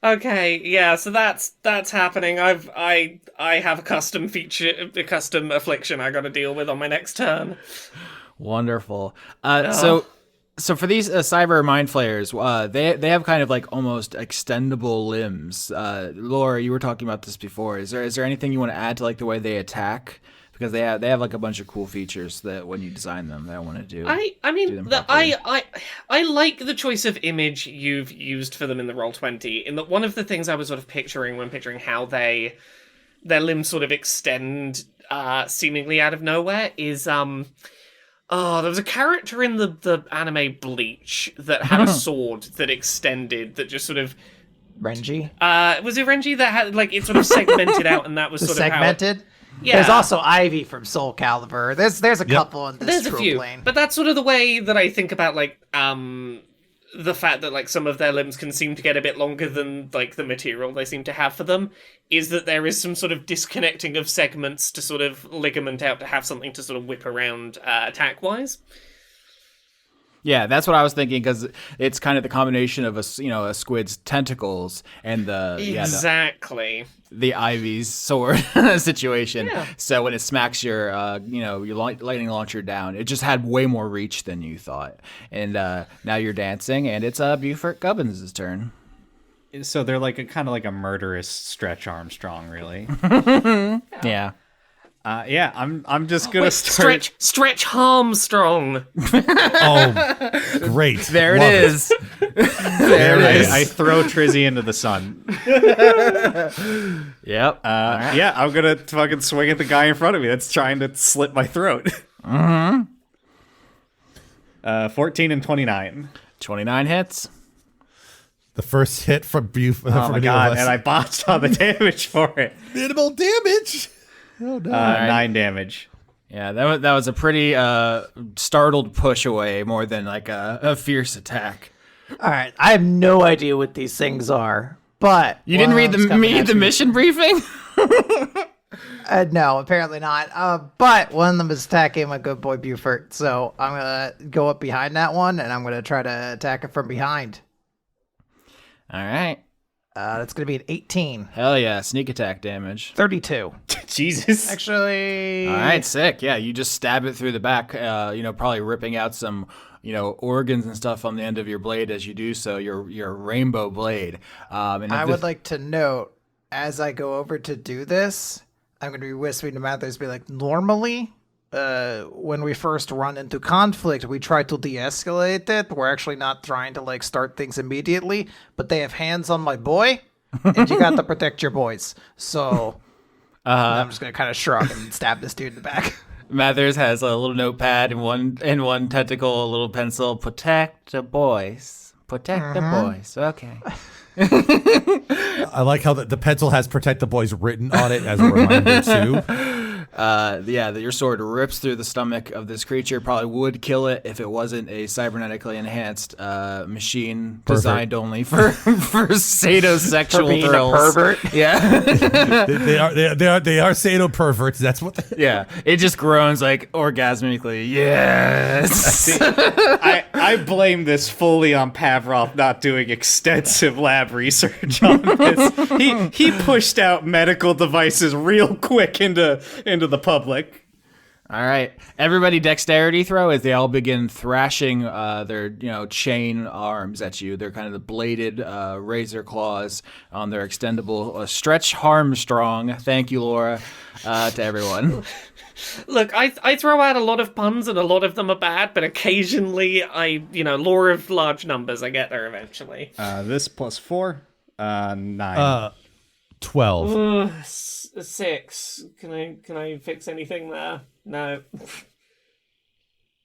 Okay, yeah, so that's happening. I have a custom affliction I got to deal with on my next turn. Wonderful. So for these cyber mind flayers, they have kind of like almost extendable limbs. Laura, you were talking about this before. Is there anything you want to add to like the way they attack? Because they have like a bunch of cool features that when you design them, that I want to do. I like the choice of image you've used for them in the Roll20. In that one of the things I was sort of picturing when picturing how their limbs sort of extend seemingly out of nowhere is there was a character in the anime Bleach that had a sword that extended that just sort of Renji? Was it Renji that had like it sort of segmented out and that was sort of segmented? Yeah. There's also Ivy from Soul Calibur. There's a couple in this There's a trope few, lane. but that's sort of the way that I think about like the fact that like some of their limbs can seem to get a bit longer than like the material they seem to have for them is that there is some sort of disconnecting of segments to sort of ligament out to have something to sort of whip around attack wise. Yeah, that's what I was thinking because it's kind of the combination of a squid's tentacles and the Ivy's sword situation. Yeah. So when it smacks your your lightning launcher down, it just had way more reach than you thought. And now you're dancing, and it's Beaufort Gubbins' turn. So they're like kind of like a murderous Stretch Armstrong, really. Yeah. I'm just gonna stretch Harmstrong. Oh, great! There it is. There it is. I throw Trizzy into the sun. Yep. Right. Yeah, I'm gonna fucking swing at the guy in front of me that's trying to slit my throat. 14 and 29. 29 hits. The first hit from Beaufort. Oh my god! And I botched all the damage for it. Minimal damage. Oh, no. 9 damage. Yeah, that was a pretty startled push away more than like a fierce attack. All right, I have no idea what these things are, but you didn't read the mission briefing? No, apparently not. But one of them is attacking my good boy Beaufort, so I'm gonna go up behind that one, and I'm gonna try to attack it from behind. All right. That's going to be an 18. Hell yeah, sneak attack damage. 32. Jesus. Actually. All right, sick. Yeah, you just stab it through the back, probably ripping out some, organs and stuff on the end of your blade as you do so, your rainbow blade. I would like to note, as I go over to do this, I'm going to be whispering to Mathers, be like, normally, when we first run into conflict, we try to de-escalate it. We're actually not trying to like start things immediately, but they have hands on my boy, and you got to protect your boys. So I'm just gonna kind of shrug and stab this dude in the back. Mathers has a little notepad and one tentacle, a little pencil. Protect the boys. Protect the boys. Okay. I like how the pencil has "Protect the Boys" written on it as a reminder too. Your sword rips through the stomach of this creature. Probably would kill it if it wasn't a cybernetically enhanced machine designed only for sadosexual for being thrills. A pervert. Yeah, they are sado perverts. That's what. Yeah, it just groans like orgasmically. Yes. I blame this fully on Pavrov not doing extensive lab research on this. He pushed out medical devices real quick into the public. All right, everybody, dexterity throw as they all begin thrashing their chain arms at you. They're kind of the bladed razor claws on their extendable Stretch Harmstrong. Thank you, Laura, to everyone. Look, I throw out a lot of puns and a lot of them are bad, but occasionally law of large numbers, I get there eventually. This plus 4, 9. 12. 6. Can I fix anything there? No.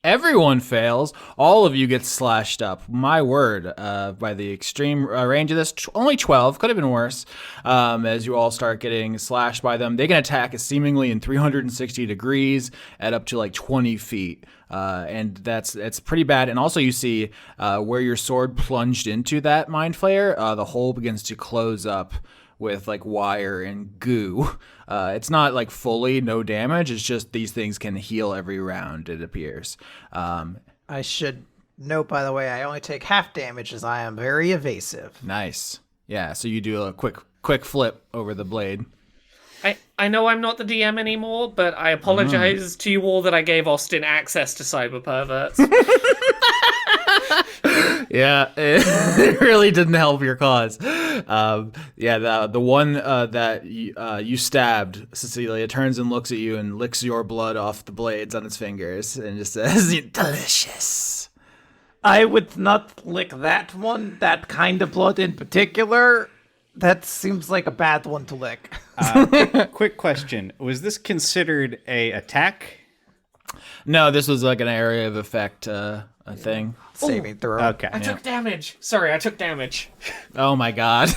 Everyone fails. All of you get slashed up. My word, by the extreme range of this, only 12. Could have been worse. As you all start getting slashed by them, they can attack seemingly in 360 degrees at up to like 20 feet. And that's pretty bad. And also you see where your sword plunged into that mind flayer, the hole begins to close up with like wire and goo. It's not like fully no damage. It's just these things can heal every round, it appears. I should note, by the way, I only take half damage as I am very evasive. Nice. Yeah, so you do a quick flip over the blade. I know I'm not the DM anymore, but I apologize to you all that I gave Austin access to cyber perverts. Yeah, it really didn't help your cause. The one that you stabbed, Cecilia, turns and looks at you and licks your blood off the blades on its fingers and just says, "Delicious." I would not lick that one, that kind of blood in particular. That seems like a bad one to lick. Quick question. Was this considered a attack? No, this was like an area of effect thing. Saving throw. Okay. I took damage. Sorry, I took damage. Oh my god.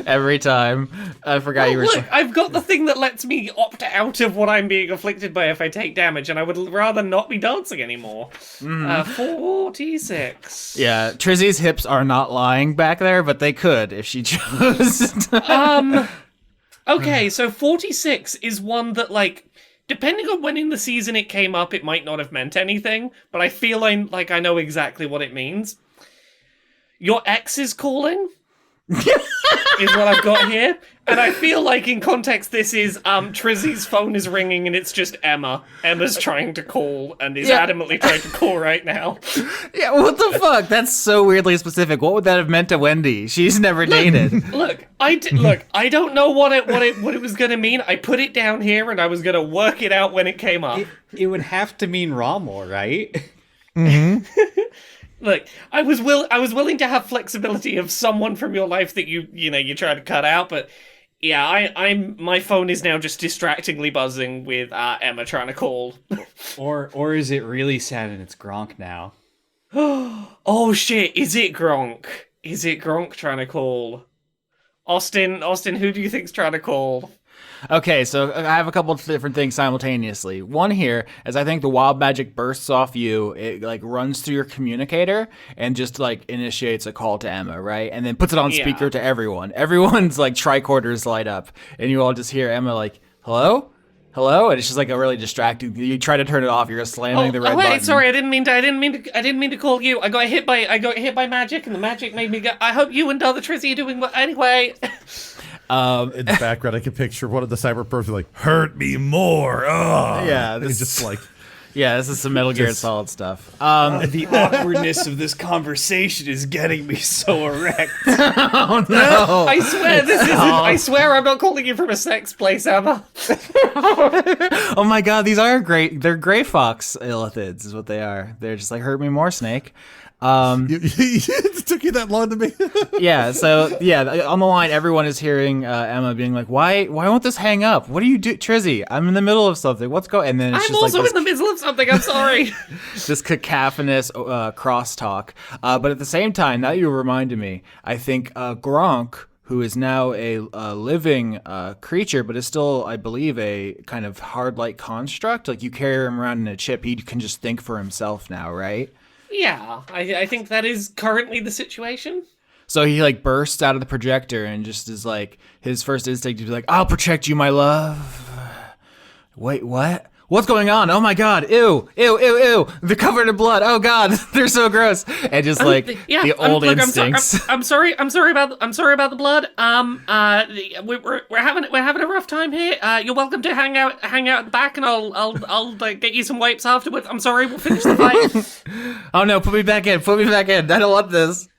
Every time. I forgot you were... Look, I've got the thing that lets me opt out of what I'm being afflicted by if I take damage, and I would rather not be dancing anymore. 46. Yeah, Trizzy's hips are not lying back there, but they could if she chose. Okay, so 46 is one that, like, depending on when in the season it came up, it might not have meant anything, but I feel like I know exactly what it means. Your ex is calling, is what I've got here. And I feel like in context this is Trizzy's phone is ringing and it's just Emma. Emma's trying to call and is adamantly trying to call right now. Yeah, what the fuck? That's so weirdly specific. What would that have meant to Wendy? She's never dated. Look, I don't know what it was gonna mean. I put it down here and I was gonna work it out when it came up. It would have to mean Rommel, right? Mm-hmm. Look, I was willing to have flexibility of someone from your life that you try to cut out, but yeah, my phone is now just distractingly buzzing with Emma trying to call. Or is it really sad and it's Gronk now? Oh shit, is it Gronk? Is it Gronk trying to call? Austin, who do you think's trying to call? Okay, so I have a couple of different things simultaneously. One here is I think the wild magic bursts off you. It like runs through your communicator and just like initiates a call to Emma, right? And then puts it on speaker to everyone. Everyone's like tricorders light up, and you all just hear Emma like, "Hello, hello," and it's just like a really distracting. You try to turn it off, you're slamming the red button. Sorry, I didn't mean to call you. I got hit by magic, and the magic made me go. I hope you and other Trizzy are doing well. Anyway. In the background, I can picture one of the cyber perps like, "Hurt me more." Oh. Yeah, it's just like, yeah, this is some Metal Gear Solid stuff. The awkwardness of this conversation is getting me so erect. Oh no! I swear this isn't. I swear I'm not calling you from a sex place, Emma. Oh my god, these are great. They're gray fox illithids, is what they are. They're just like, "Hurt me more, Snake." It took you that long to make. Yeah, so on the line, everyone is hearing Emma being like, "Why won't this hang up? What do you do, Trizzy? I'm in the middle of something. What's going?" And then it's I'm just also like in the middle of something. I'm sorry. this cacophonous crosstalk. But at the same time, now you reminded me. I think Gronk, who is now a living creature, but is still, I believe, a kind of hard-like construct. Like you carry him around in a chip, he can just think for himself now, right? Yeah, I think that is currently the situation. So he like bursts out of the projector and just is like, his first instinct is like, "I'll protect you, my love." Wait, what? What's going on? Oh my god! Ew! Ew! Ew! Ew! They're covered in blood. Oh god, they're so gross. And just like the old instincts. I'm sorry about the blood. We're having a rough time here. You're welcome to hang out at the back, and I'll like, get you some wipes afterwards. I'm sorry. We'll finish the fight. Oh no! Put me back in. Put me back in. I don't want this.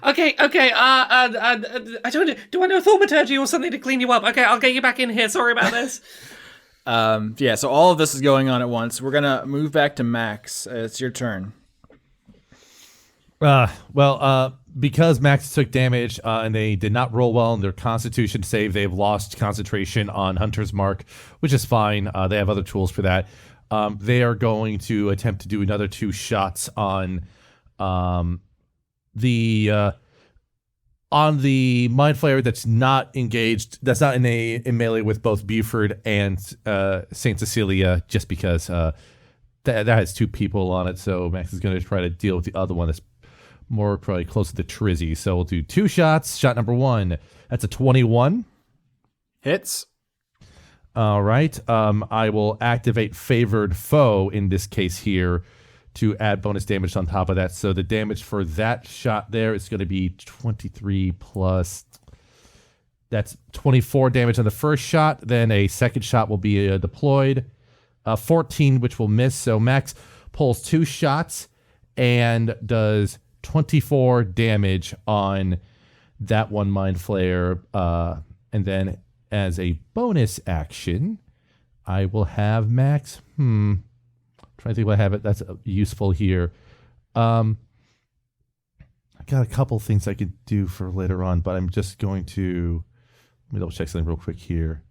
Okay. I don't. Do I know thaumaturgy or something to clean you up? Okay, I'll get you back in here. Sorry about this. So all of this is going on at once. We're gonna move back to Max. It's your turn. Because Max took damage and they did not roll well in their Constitution save, they've lost concentration on Hunter's Mark, which is fine. They have other tools for that. They are going to attempt to do another 2 shots on the Mind Flayer that's not engaged, that's not in melee with both Beaufort and Saint Cecilia, just because that has 2 people on it. So Max is going to try to deal with the other one that's more probably closer to Trizzy. So we'll do 2 shots. Shot number 1, that's a 21. Hits. All right. I will activate Favored Foe in this case here to add bonus damage on top of that. So the damage for that shot there is going to be 23 plus. That's 24 damage on the first shot. Then a second shot will be deployed. 14, which will miss. So Max pulls 2 shots and does 24 damage on that one Mind Flayer. And then as a bonus action, I will have Max. Trying to think what I have it that's useful here. I got a couple things I could do for later on, but I'm just going to let me double check something real quick here.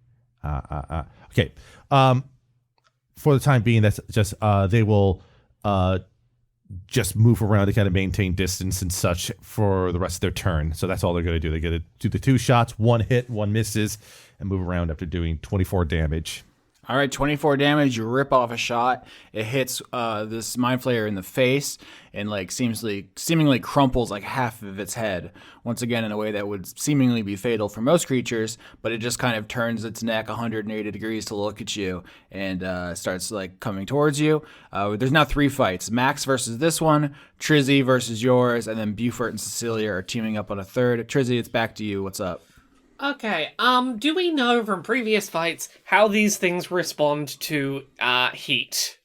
Okay. For the time being, that's just they will just move around to kind of maintain distance and such for the rest of their turn. So that's all they're going to do. They're going to do the 2 shots, 1 hit, 1 misses, and move around after doing 24 damage. All right, 24 damage. You rip off a shot. It hits this Mind Flayer in the face and like seemingly crumples like half of its head. Once again, in a way that would seemingly be fatal for most creatures, but it just kind of turns its neck 180 degrees to look at you and starts like coming towards you. There's now 3 fights: Max versus this one, Trizzy versus yours, and then Beaufort and Cecilia are teaming up on a third. Trizzy, it's back to you. What's up? Okay, do we know from previous fights how these things respond to heat?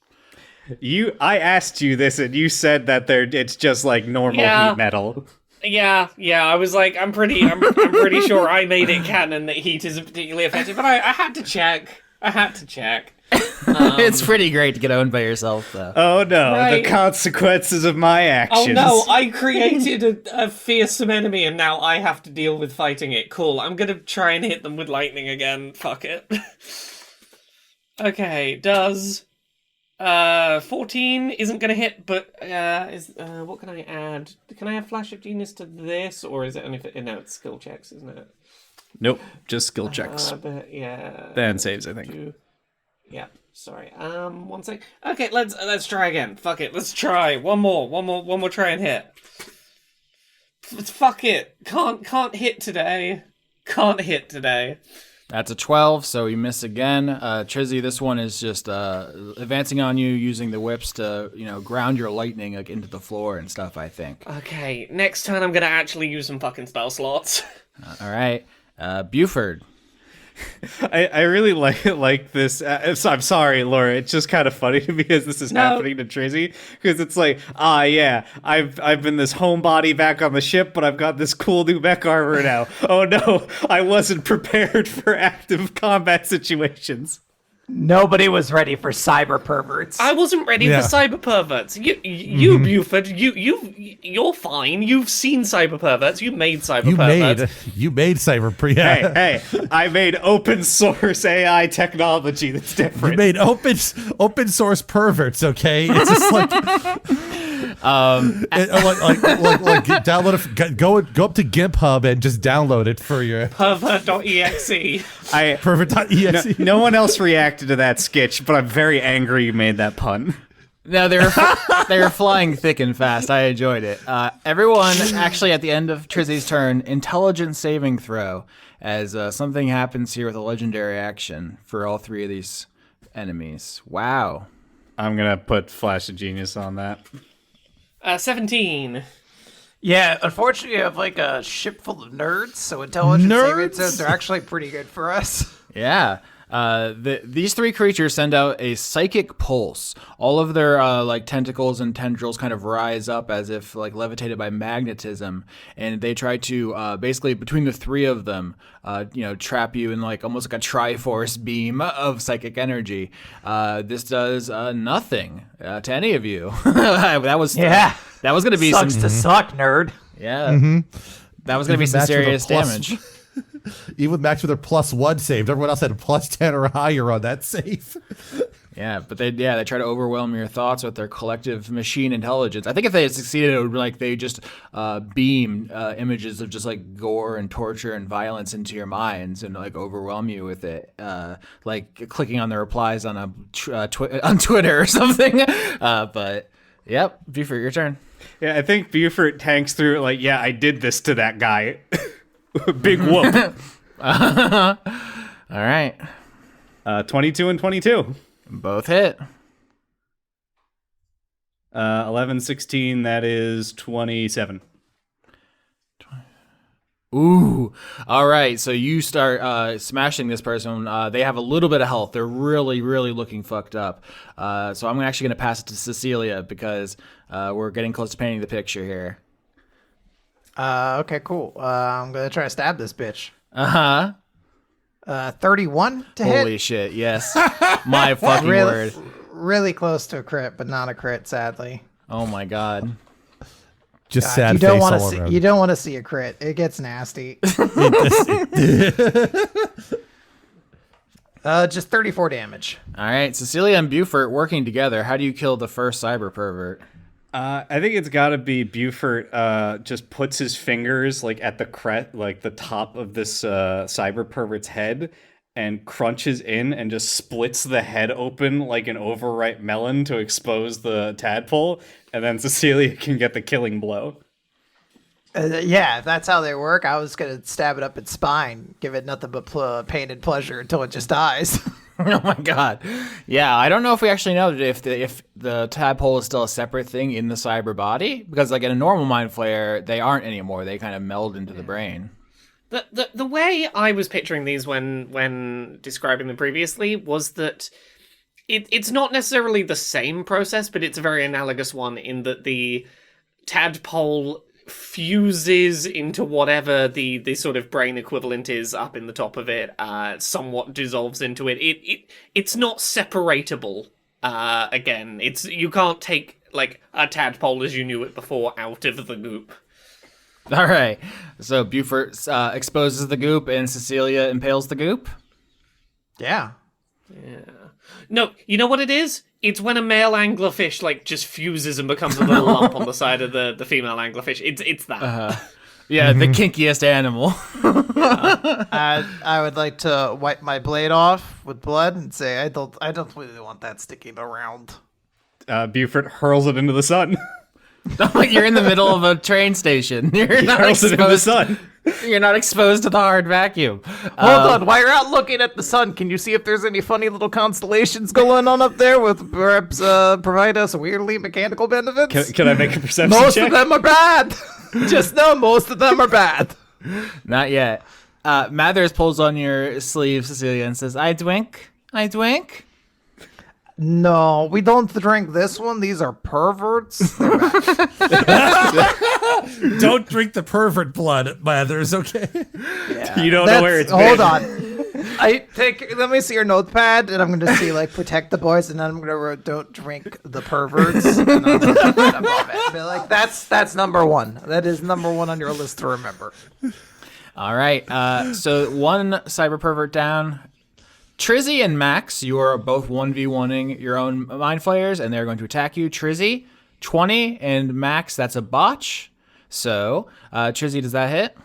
I asked you this, and you said that it's just like normal heat metal. Yeah, I was like, I'm pretty sure I made it canon that heat isn't particularly effective, but I had to check. It's pretty great to get owned by yourself, though. Oh no, right. The consequences of my actions. Oh no, I created a fearsome enemy and now I have to deal with fighting it. Cool, I'm gonna try and hit them with lightning again. Fuck it. Okay, does 14 isn't gonna hit, but what can I add? Can I add Flash of Genius to this, or is it only for no, it's skill checks, isn't it? Nope, just skill checks. But yeah. Then saves, I think. Yeah. Sorry. 1 sec. Okay, let's try again. Fuck it. Let's try one more try and hit. Fuck it. Can't hit today. That's a 12, so you miss again. Trizzy, this one is just advancing on you, using the whips to, ground your lightning like into the floor and stuff, I think. Okay, next turn I'm gonna actually use some fucking spell slots. All right. Beaufort. I really like this. I'm sorry, Laura. It's just kind of funny to me as this is happening to Trizzy, because it's like, yeah, I've been this homebody back on the ship, but I've got this cool new mech armor now. Oh no, I wasn't prepared for active combat situations. Nobody was ready for cyber perverts. I wasn't ready for cyber perverts. You Beaufort, you're fine. You've seen cyber perverts. You made cyber perverts. You made cyber Hey, I made open source AI technology that's different. You made open source perverts. Okay, it's just like download it. Go up to GIMP Hub and just download it for your pervert.exe. Pervert.exe. No one else reacted to that sketch, but I'm very angry you made that pun. No, they were flying thick and fast. I enjoyed it. Everyone, actually, at the end of Trizzy's turn, intelligence saving throw, as something happens here with a legendary action for all 3 of these enemies. Wow. I'm gonna put Flash of Genius on that. 17. Yeah, unfortunately, you have like a ship full of nerds, so intelligence saving throws are actually pretty good for us. Yeah. These 3 creatures send out a psychic pulse. All of their tentacles and tendrils kind of rise up as if like levitated by magnetism, and they try to basically between the 3 of them, trap you in like almost like a Triforce beam of psychic energy. This does nothing to any of you. That was gonna be sucks to suck, nerd. Yeah, that was gonna be some serious damage. Even with Max with their +1 saved, everyone else had a +10 or higher on that save. Yeah, but they try to overwhelm your thoughts with their collective machine intelligence. I think if they had succeeded, it would be like they just beam images of just like gore and torture and violence into your minds and like overwhelm you with it, like clicking on the replies on on Twitter or something. But yep, Beaufort, your turn. Yeah, I think Beaufort tanks through like, yeah, I did this to that guy. Big whoop. All right. 22 and 22. Both hit. 11, 16, that is 27. Ooh. All right. So you start smashing this person. They have a little bit of health. They're really, really looking fucked up. So I'm actually going to pass it to Cecilia because we're getting close to painting the picture here. Okay, cool. I'm gonna try to stab this bitch. 31 to hit. Holy shit. Yes. My fucking word. Really close to a crit, but not a crit, sadly. Oh my God. Just God, sad you don't face want all to see. around. You don't want to see a crit. It gets nasty. Just 34 damage. All right. Cecilia and Beaufort working together. How do you kill the first cyber pervert? I think it's got to be Beaufort just puts his fingers like at the top of this cyber pervert's head and crunches in and just splits the head open like an overripe melon to expose the tadpole, and then Cecilia can get the killing blow. Yeah, if that's how they work, I was going to stab it up its spine, give it nothing but pain and pleasure until it just dies. Oh my God. Yeah, I don't know if we actually know if the tadpole is still a separate thing in the cyber body, because like in a normal mind flayer, they aren't anymore. They kind of meld into the brain. The way I was picturing these when describing them previously was that it's not necessarily the same process, but it's a very analogous one in that the tadpole fuses into whatever the sort of brain equivalent is up in the top of it, somewhat dissolves into it. It's not separatable. Again, you can't take like a tadpole as you knew it before out of the goop. All right. So Beaufort exposes the goop and Cecilia impales the goop? Yeah. No, you know what it is? It's when a male anglerfish like just fuses and becomes a little lump on the side of the female anglerfish. It's that. Yeah, the kinkiest animal. I would like to wipe my blade off with blood and say I don't really want that sticking around. Beaufort hurls it into the sun. You're in the middle of a train station. You're not Hurls it into the exposed. sun. You're not exposed to the hard vacuum. Hold on, while you're out looking at the sun, can you see if there's any funny little constellations going on up there with perhaps provide us weirdly mechanical benefits? Can I make a perception Most check? of them are bad. Just know most of them are bad. Not yet. Mathers pulls on your sleeve, Cecilia, and says, I drink. No, we don't drink this one. These are perverts. They're bad. Don't drink the pervert blood, Mathers, okay? You don't know where it's been. Hold on. Let me see your notepad, and I'm going to see, like, protect the boys, and then I'm going to write, don't drink the perverts. And I'm going to put that above it. Be like, that's number one. That is number one on your list to remember. All right. So one cyber pervert down. Trizzy and Max, you are both 1v1ing your own mind flayers, and they're going to attack you. Trizzy, 20, and Max, that's a botch. So, Trizzy, does that hit?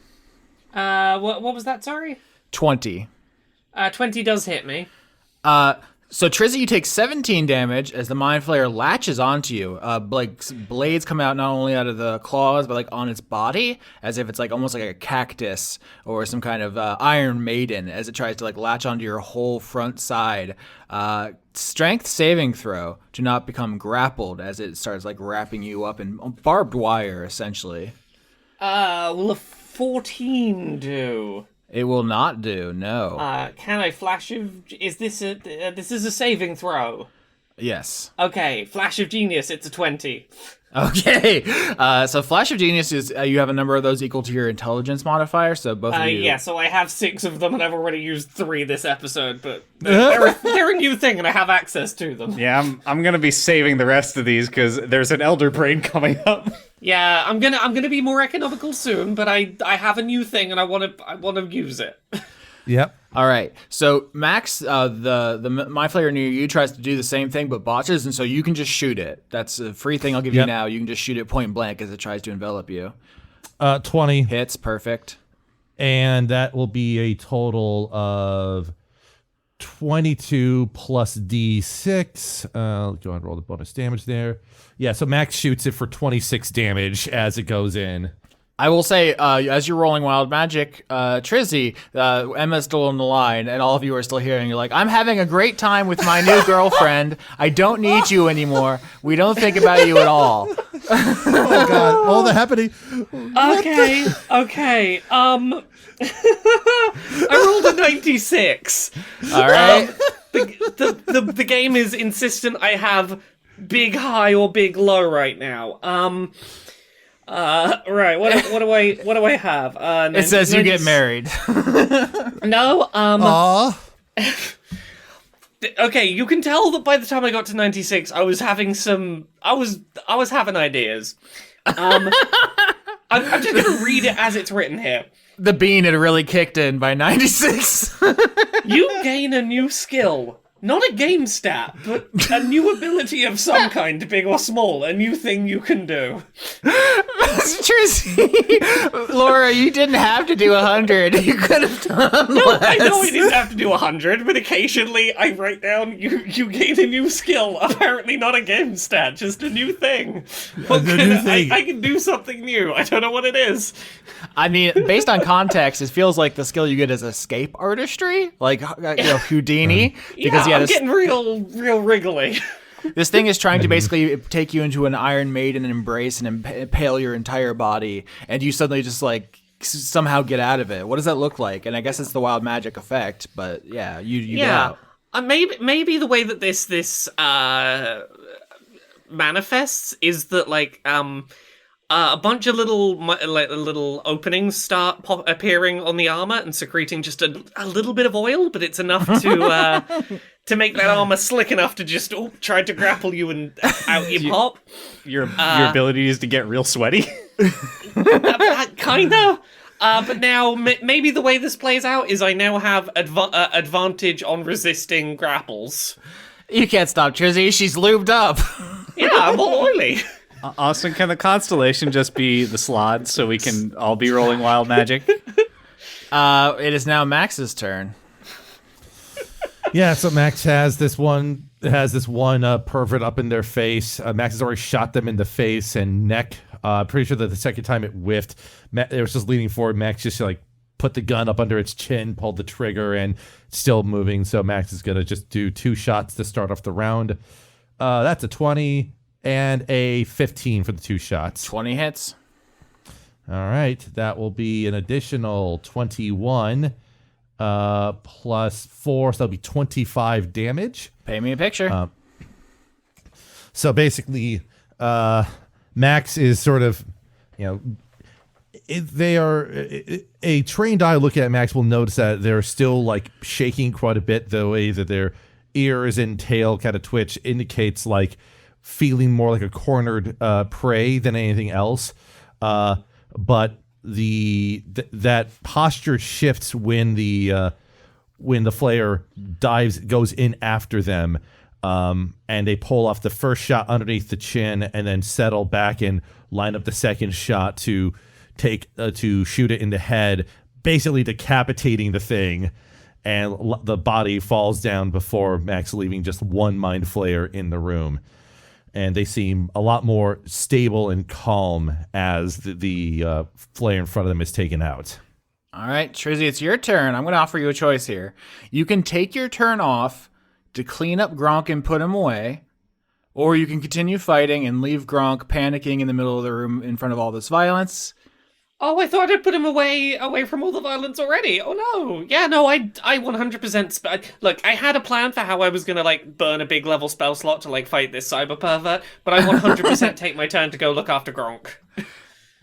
What was that? Sorry. 20. 20 does hit me. So Trizzy, you take 17 damage as the mind flayer latches onto you. Like blades come out not only out of the claws, but like on its body, as if it's like almost like a cactus or some kind of Iron Maiden, as it tries to like latch onto your whole front side. Strength saving throw to not become grappled as it starts like wrapping you up in barbed wire, essentially. Will a 14 do? It will not do, no. Can I flash of... this is a saving throw? Yes. Okay, flash of genius, it's a 20. Okay. So Flash of Genius is, you have a number of those equal to your intelligence modifier, so both of you... Yeah, so I have 6 of them, and I've already used 3 this episode, but they're a new thing, and I have access to them. Yeah, I'm gonna be saving the rest of these because there's an Elder Brain coming up. Yeah, I'm gonna be more economical soon, but I have a new thing, and I wanna use it. Yep. All right. So Max, the Mind Flayer near you tries to do the same thing, but botches, and so you can just shoot it. That's a free thing I'll give you now. You can just shoot it point blank as it tries to envelop you. 20 hits, perfect, and that will be a total of 22 plus D6. Go ahead and roll the bonus damage there. Yeah. So Max shoots it for 26 damage as it goes in. I will say, as you're rolling wild magic, Trizzy, Emma's still on the line, and all of you are still here, and you're like, I'm having a great time with my new girlfriend. I don't need you anymore. We don't think about you at all. Oh God! All the happening. Okay. I rolled a 96. All right. The game is insistent I have big high or big low right now. Right. What do I have? It says you get married. No. Aw. Okay, you can tell that by the time I got to 96, I was having ideas. I'm just gonna read it as it's written here. The bean had really kicked in by 96. You gain a new skill. Not a game stat, but a new ability of some kind, big or small, a new thing you can do. Trizzy, Laura, you didn't have to do 100. You could have done less. I know I didn't have to do 100, but occasionally I write down, you gain a new skill. Apparently not a game stat, just a new thing. I can do something new. I don't know what it is. I mean, based on context, it feels like the skill you get is escape artistry, like Houdini. Because I'm getting real wriggly. This thing is trying to basically take you into an Iron Maiden embrace and impale your entire body, and you suddenly just like somehow get out of it. What does that look like? And I guess it's the wild magic effect, but yeah, you get out. Maybe the way that this manifests is that like a bunch of little openings start appearing on the armor and secreting just a little bit of oil, but it's enough to make that armor slick enough to just try to grapple you and out you pop. Your ability is to get real sweaty. Kinda. But now maybe the way this plays out is I now have advantage on resisting grapples. You can't stop Trizzy. She's lubed up. Yeah, I'm all oily. Austin, can the constellation just be the slots so we can all be rolling wild magic? It is now Max's turn. Yeah, so Max has this one pervert up in their face. Max has already shot them in the face and neck. Pretty sure that the second time it whiffed, it was just leaning forward. Max just like put the gun up under its chin, pulled the trigger, and still moving. So Max is gonna just do 2 shots to start off the round. That's a 20 and a 15 for the 2 shots. 20 hits. All right, that will be an additional 21 plus 4, so that'll be 25 damage. Pay me a picture. So basically, Max is sort of, they are a trained eye looking at Max will notice that they're still like shaking quite a bit. The way that their ears and tail kind of twitch indicates like feeling more like a cornered prey than anything else. But that posture shifts when the flare goes in after them, and they pull off the first shot underneath the chin and then settle back and line up the second shot to shoot it in the head, basically decapitating the thing, and the body falls down before Max leaving just one mind flare in the room. And they seem a lot more stable and calm as the flare in front of them is taken out. All right, Trizzy, it's your turn. I'm going to offer you a choice here. You can take your turn off to clean up Gronk and put him away, or you can continue fighting and leave Gronk panicking in the middle of the room in front of all this violence. Oh, I thought I'd put him away from all the violence already. Oh no. Yeah, no, I 100% look, I had a plan for how I was gonna like burn a big level spell slot to like fight this cyber pervert, but I 100% take my turn to go look after Gronk.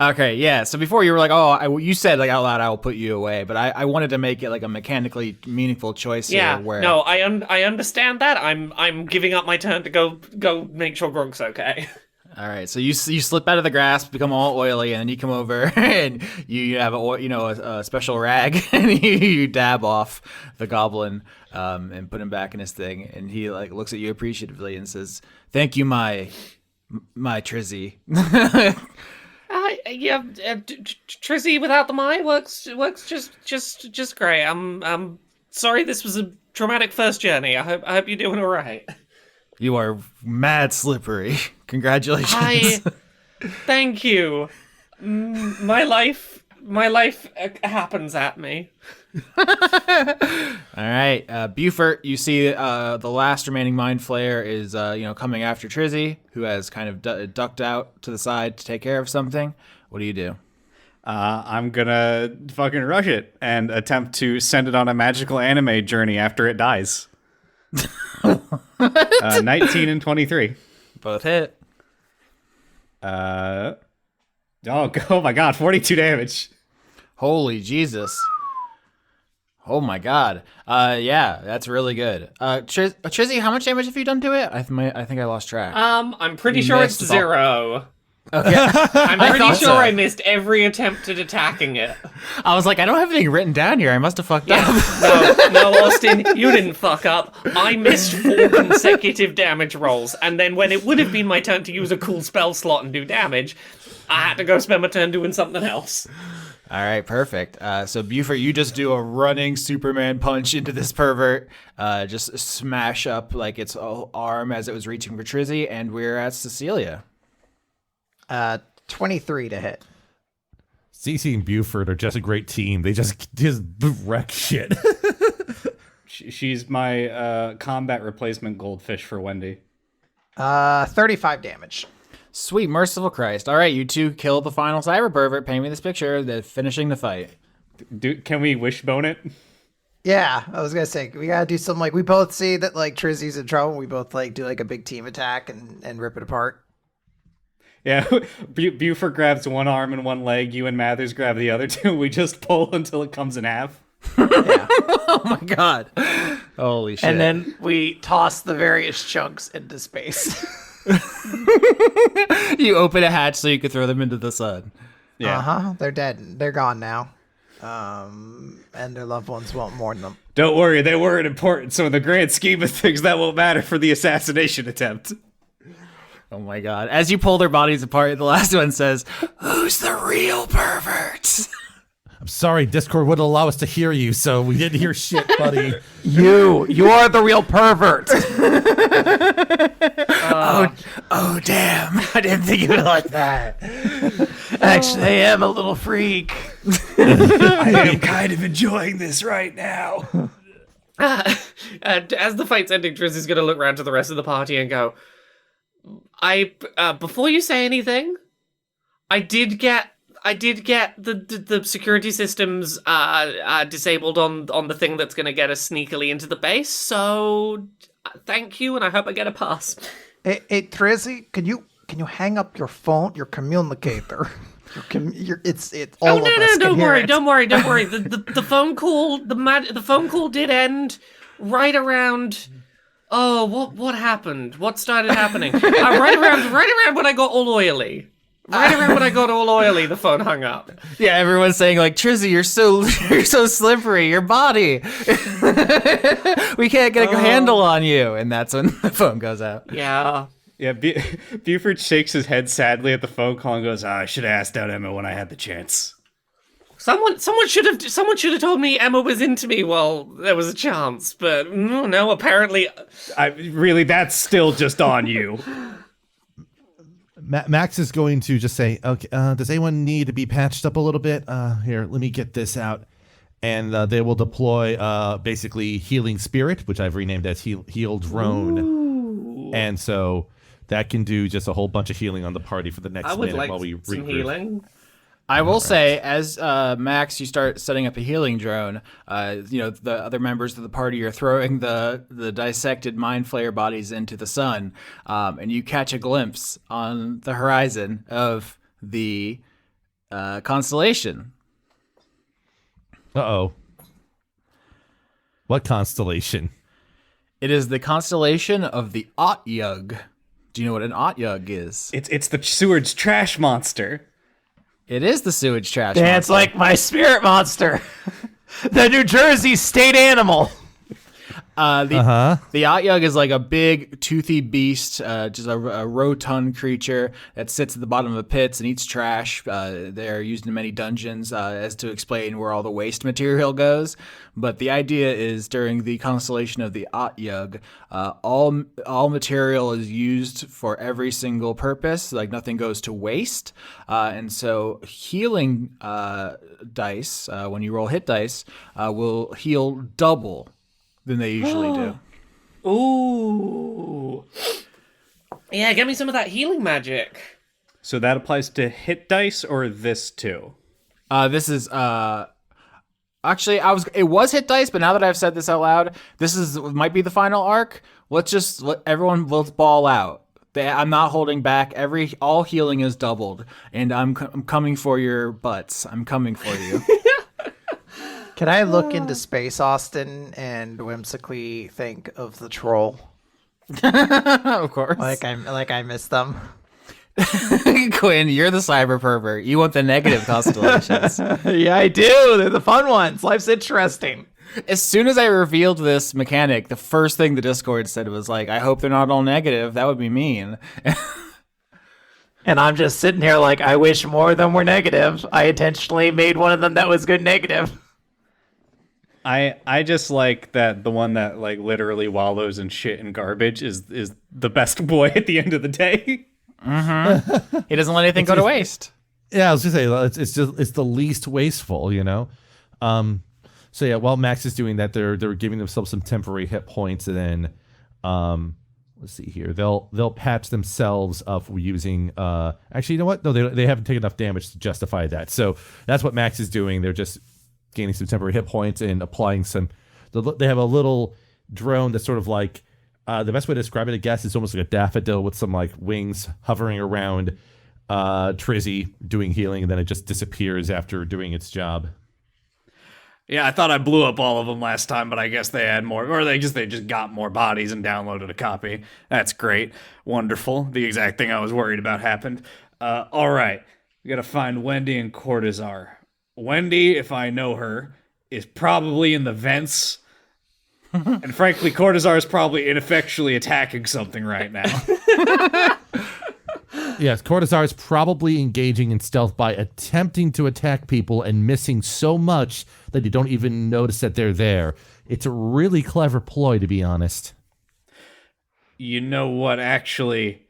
Okay, yeah. So before you were like, you said like out loud, I will put you away, but I wanted to make it like a mechanically meaningful choice. Yeah. Here where... No, I understand that. I'm giving up my turn to go make sure Gronk's okay. All right, so you slip out of the grasp, become all oily, and then you come over and you have a special rag, and you dab off the goblin and put him back in his thing, and he like looks at you appreciatively and says, "Thank you, my Trizzy." Yeah, Trizzy without the my works just great. I'm sorry this was a traumatic first journey. I hope you're doing all right. You are mad slippery. Congratulations. Thank you. My life happens at me. All right, Beaufort, you see the last remaining Mind Flayer is coming after Trizzy, who has kind of ducked out to the side to take care of something. What do you do? I'm gonna fucking rush it and attempt to send it on a magical anime journey after it dies. 19 and 23. Both hit. Oh my god, 42 damage. Holy Jesus. Oh my god. Yeah, that's really good. Trizzy, how much damage have you done to it? I think I lost track. I'm pretty sure it's 0. Okay. I'm pretty sure I missed every attempt at attacking it. I was like, I don't have anything written down here. I must have fucked up. No, Austin, you didn't fuck up. I missed 4 consecutive damage rolls, and then when it would have been my turn to use a cool spell slot and do damage, I had to go spend my turn doing something else. All right, perfect. So Beaufort, you just do a running Superman punch into this pervert, just smash up like its arm as it was reaching for Trizzy, and we're at Cecilia. 23 to hit. Cece and Beaufort are just a great team. They just wreck shit. She's my combat replacement goldfish for Wendy. 35 damage. Sweet merciful Christ. All right, you two kill the final cyber pervert. Paint me this picture. They're finishing the fight. Can we wishbone it? Yeah, I was gonna say we gotta do something like we both see that like Trizzy's in trouble. We both like do like a big team attack and rip it apart. Yeah, Beaufort grabs one arm and one leg. You and Mathers grab the other two. We just pull until it comes in half. Yeah. Oh my god. Holy shit. And then we toss the various chunks into space. You open a hatch so you can throw them into the sun. Yeah. They're dead. They're gone now. And their loved ones won't mourn them. Don't worry, they weren't important, so in the grand scheme of things, that won't matter for the assassination attempt. Oh my god. As you pull their bodies apart, the last one says, "Who's the real pervert?" I'm sorry, Discord wouldn't allow us to hear you, so we didn't hear shit, buddy. You are the real pervert. Oh damn. I didn't think of it like that. Actually, I am a little freak. I am kind of enjoying this right now. And as the fight's ending, Trizzy's gonna look around to the rest of the party and go, before you say anything, I did get the security systems disabled on the thing that's gonna get us sneakily into the base. So thank you, and I hope I get a pass. Hey, Trizzy, can you hang up your phone, your communicator? It's all of us can don't hear worry, it. don't worry. The phone call, the phone call did end right around. Oh, what happened? What started happening? Right around when I got all oily. Right around when I got all oily, the phone hung up. Yeah, everyone's saying like, Trizzy, you're so slippery, your body. We can't get a handle on you, and that's when the phone goes out. Yeah. Yeah, Beaufort shakes his head sadly at the phone call and goes, I should have asked out Emma when I had the chance. Someone should have told me Emma was into me while there was a chance, but no, apparently. That's still just on you. Max is going to just say, okay, does anyone need to be patched up a little bit? Here, let me get this out. And they will deploy basically Healing Spirit, which I've renamed as Heal Drone. Ooh. And so that can do just a whole bunch of healing on the party for the next minute while we some healing. I will say, as Max, you start setting up a healing drone. The other members of the party are throwing the dissected Mind Flayer bodies into the sun, and you catch a glimpse on the horizon of the constellation. Uh-oh. What constellation? It is the constellation of the Otyug. Do you know what an Otyug is? It's the sewage trash monster. It is the sewage trash Dance monster. like my spirit monster. The New Jersey state animal. The Otyug is like a big, toothy beast, just a rotund creature that sits at the bottom of the pits and eats trash. They're used in many dungeons as to explain where all the waste material goes. But the idea is during the constellation of the Otyug, all material is used for every single purpose. Like nothing goes to waste. And so healing dice, when you roll hit dice, will heal double than they usually do. Ooh. Yeah, get me some of that healing magic. So that applies to hit dice or this too? This is actually it was hit dice, but now that I've said this out loud, might be the final arc. Let's ball out. I'm not holding back. All healing is doubled, and I'm coming for your butts. I'm coming for you. Can I look into space, Austin, and whimsically think of the troll? Of course. Like I missed them. Quinn, you're the cyber pervert. You want the negative constellations. Yeah, I do. They're the fun ones. Life's interesting. As soon as I revealed this mechanic, the first thing the Discord said was like, I hope they're not all negative. That would be mean. And I'm just sitting here like, I wish more of them were negative. I intentionally made one of them that was good negative. I just like that the one that like literally wallows in shit and garbage is the best boy at the end of the day. Mm-hmm. He doesn't let anything go to waste. Yeah, I was gonna say it's the least wasteful, you know. So yeah, while Max is doing that, they're giving themselves some temporary hit points, and then let's see here, they'll patch themselves up using actually, you know what? No, they haven't taken enough damage to justify that. So that's what Max is doing. They're just gaining some temporary hit points and applying some. They have a little drone that's sort of like the best way to describe it, I guess, is almost like a daffodil with some like wings hovering around Trizzy doing healing, and then it just disappears after doing its job. Yeah, I thought I blew up all of them last time, but I guess they had more, or they just got more bodies and downloaded a copy. That's great, wonderful. The exact thing I was worried about happened. All right, we gotta find Wendy and Cortazar. Wendy, if I know her, is probably in the vents. And frankly, Cortazar is probably ineffectually attacking something right now. Yes, Cortazar is probably engaging in stealth by attempting to attack people and missing so much that you don't even notice that they're there. It's a really clever ploy, to be honest. You know what? Actually,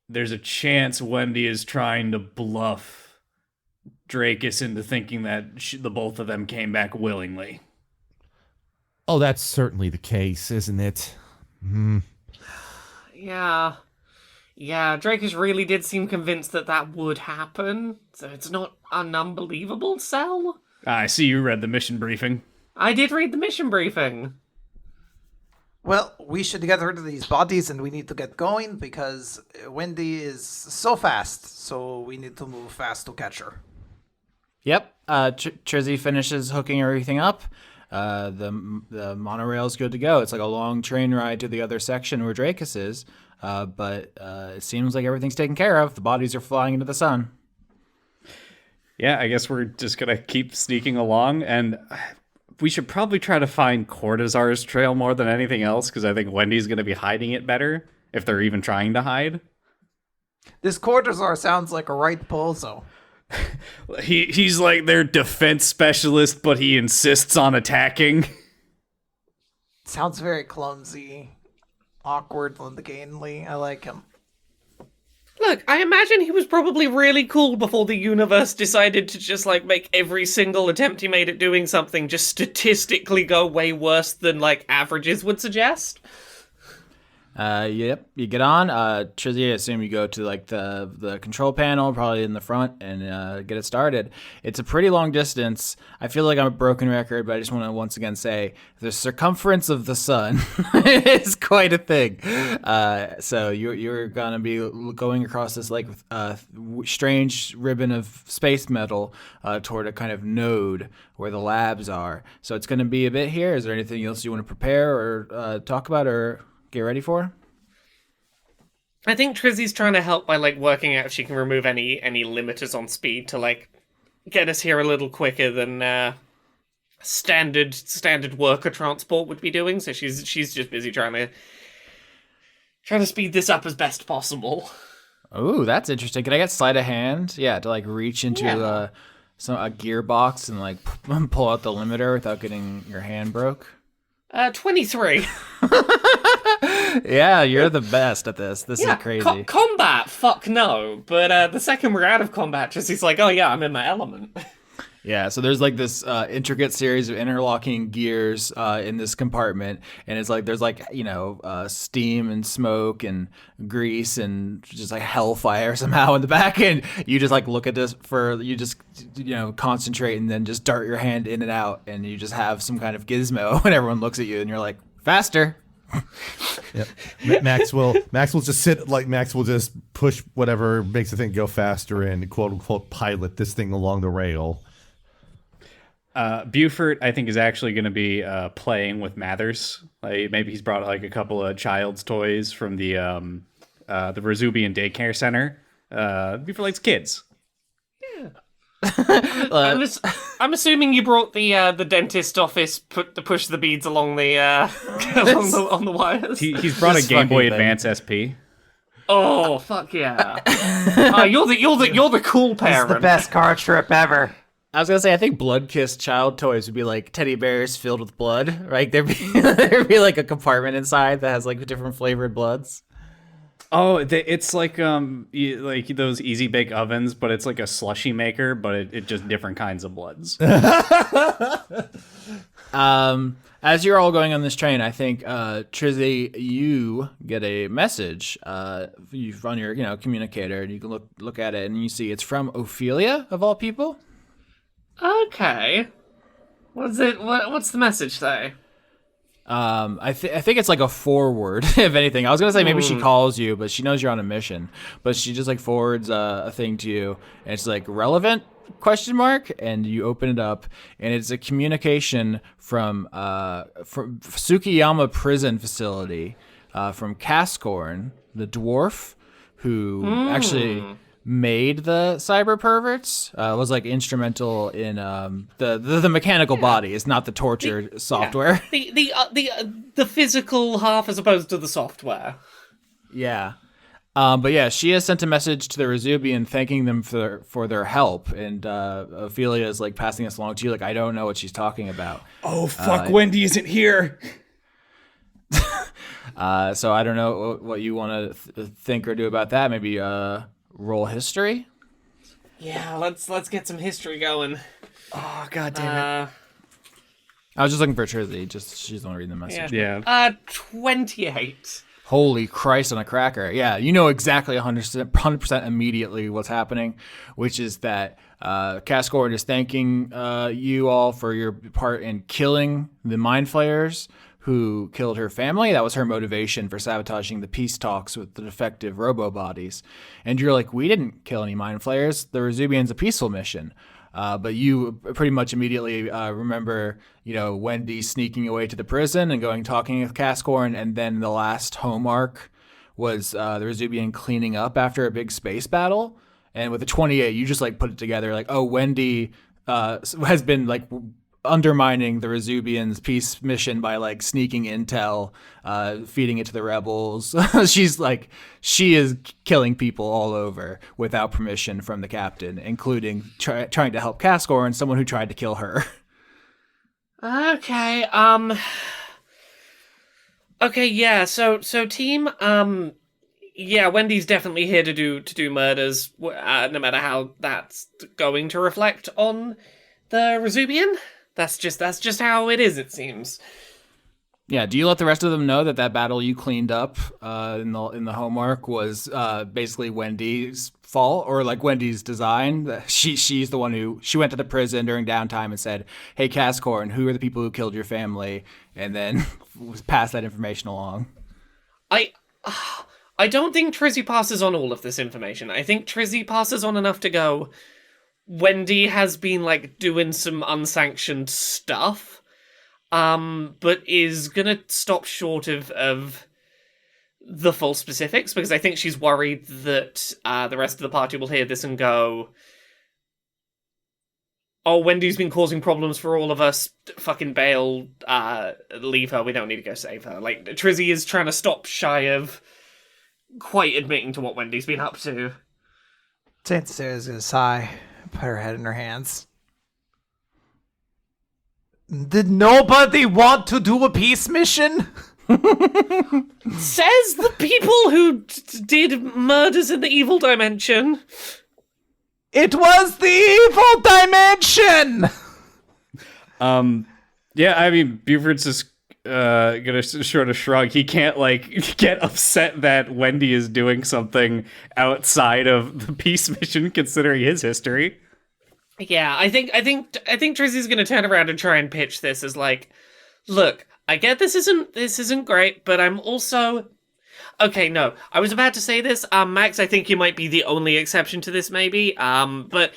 there's a chance Wendy is trying to bluff Drakus into thinking that the both of them came back willingly. Oh, that's certainly the case, isn't it? Yeah, Drakus really did seem convinced that would happen, so it's not an unbelievable sell. I see you read the mission briefing. I did read the mission briefing. Well, we should get rid of these bodies and we need to get going because Wendy is so fast, so we need to move fast to catch her. Yep. Trizzy finishes hooking everything up. The monorail's good to go. It's like a long train ride to the other section where Drakus is. But it seems like everything's taken care of. The bodies are flying into the sun. Yeah, I guess we're just going to keep sneaking along. And we should probably try to find Cortazar's trail more than anything else, because I think Wendy's going to be hiding it better, if they're even trying to hide. This Cortazar sounds like a right pozo. He's like their defense specialist, but he insists on attacking. Sounds very clumsy, awkward, ungainly. I like him. Look, I imagine he was probably really cool before the universe decided to just, like, make every single attempt he made at doing something just statistically go way worse than, like, averages would suggest. Yep, you get on. Trizzy, I assume you go to like the control panel, probably in the front, and get it started. It's a pretty long distance. I feel like I'm a broken record, but I just want to once again say the circumference of the sun is quite a thing. So you're gonna be going across this like strange ribbon of space metal toward a kind of node where the labs are. So it's gonna be a bit here. Is there anything else you want to prepare or talk about or get ready for? I think Trizzy's trying to help by, like, working out if she can remove any limiters on speed to, like, get us here a little quicker than standard worker transport would be doing. So she's just busy trying to speed this up as best possible. Oh, that's interesting. Can I get sleight of hand? Yeah, to like reach into a gearbox and like pull out the limiter without getting your hand broke. 23. Yeah, you're the best at this. This is crazy. Combat, fuck no. But the second we're out of combat, Jesse's like, oh yeah, I'm in my element. Yeah, so there's like this intricate series of interlocking gears in this compartment, and it's like there's like steam and smoke and grease and just like hellfire somehow in the back, and you just like look at this concentrate and then just dart your hand in and out, and you just have some kind of gizmo, and everyone looks at you, and you're like, faster. Yep. Max will just sit like Max will just push whatever makes the thing go faster and quote unquote pilot this thing along the rail. Beaufort, I think, is actually going to be playing with Mathers. Like maybe he's brought like a couple of child's toys from the Rezubian daycare center. Beaufort likes kids. Yeah. I'm assuming you brought the dentist office to push the beads along the on the wires. He's brought a Game Boy Advance SP. Oh fuck yeah! You're the cool parent. It's the best car trip ever. I was gonna say, I think blood-kissed child toys would be like teddy bears filled with blood, right? There'd be like a compartment inside that has like different flavored bloods. Oh, it's like like those easy bake ovens, but it's like a slushy maker, but it just different kinds of bloods. As you're all going on this train, I think Trizzy, you get a message. You on your communicator, and you can look at it, and you see it's from Ophelia of all people. Okay. What's it? What's the message say? I think it's like a forward, if anything. I was gonna say maybe she calls you, but she knows you're on a mission. But she just like forwards a thing to you, and it's like relevant ? And you open it up, and it's a communication from Tsukiyama prison facility, from Cascorn, the dwarf who actually made the cyber perverts, was like instrumental in the mechanical bodies, not the torture software. The physical half as opposed to the software. Yeah. But yeah, she has sent a message to the Rezubian thanking them for their help, and Ophelia is like passing this along to you. Like, I don't know what she's talking about. Oh fuck! Wendy isn't here. So I don't know what you want to think or do about that. Maybe roll history. Yeah, let's get some history going. Oh god damn it! I was just looking for Trizzy. She's the one reading the message. Yeah. 28. Holy Christ on a cracker. Yeah, you know exactly 100% immediately what's happening, which is that Cascord is thanking you all for your part in killing the Mind Flayers who killed her family. That was her motivation for sabotaging the peace talks with the defective robo-bodies. And you're like, we didn't kill any Mind Flayers. The Rezubian's a peaceful mission. But you pretty much immediately remember, Wendy sneaking away to the prison and talking with Cascorn, and then the last home arc was the Rezubian cleaning up after a big space battle. And with the 28, you just like put it together, like, oh, Wendy has been like undermining the Rezubian's peace mission by like sneaking intel, feeding it to the rebels. She is killing people all over without permission from the captain, including trying to help Cascor and someone who tried to kill her. Okay. Okay. Yeah. So team. Yeah. Wendy's definitely here to do murders, no matter how that's going to reflect on the Rezubian. That's just how it is, it seems. Yeah, do you let the rest of them know that battle you cleaned up in the home arc was basically Wendy's fault, or like Wendy's design? She's the one she went to the prison during downtime and said, "Hey, Cascorn, who are the people who killed your family?" And then passed that information along. I don't think Trizzy passes on all of this information. I think Trizzy passes on enough to go, Wendy has been like doing some unsanctioned stuff, but is gonna stop short of the full specifics, because I think she's worried that the rest of the party will hear this and go, oh, Wendy's been causing problems for all of us. Fucking bail, leave her. We don't need to go save her. Like, Trizzy is trying to stop shy of quite admitting to what Wendy's been up to. Saint Cecilia's gonna sigh, put her head in her hands. Did nobody want to do a peace mission? Says the people who did murders in the evil dimension. It was the evil dimension! Yeah, I mean, Beaufort's just gonna sort of shrug. He can't, like, get upset that Wendy is doing something outside of the peace mission, considering his history. Yeah, I think Trizzy's gonna turn around and try and pitch this as like, look, I get this isn't great, but I'm also okay. No, I was about to say this, Max. I think you might be the only exception to this, maybe. But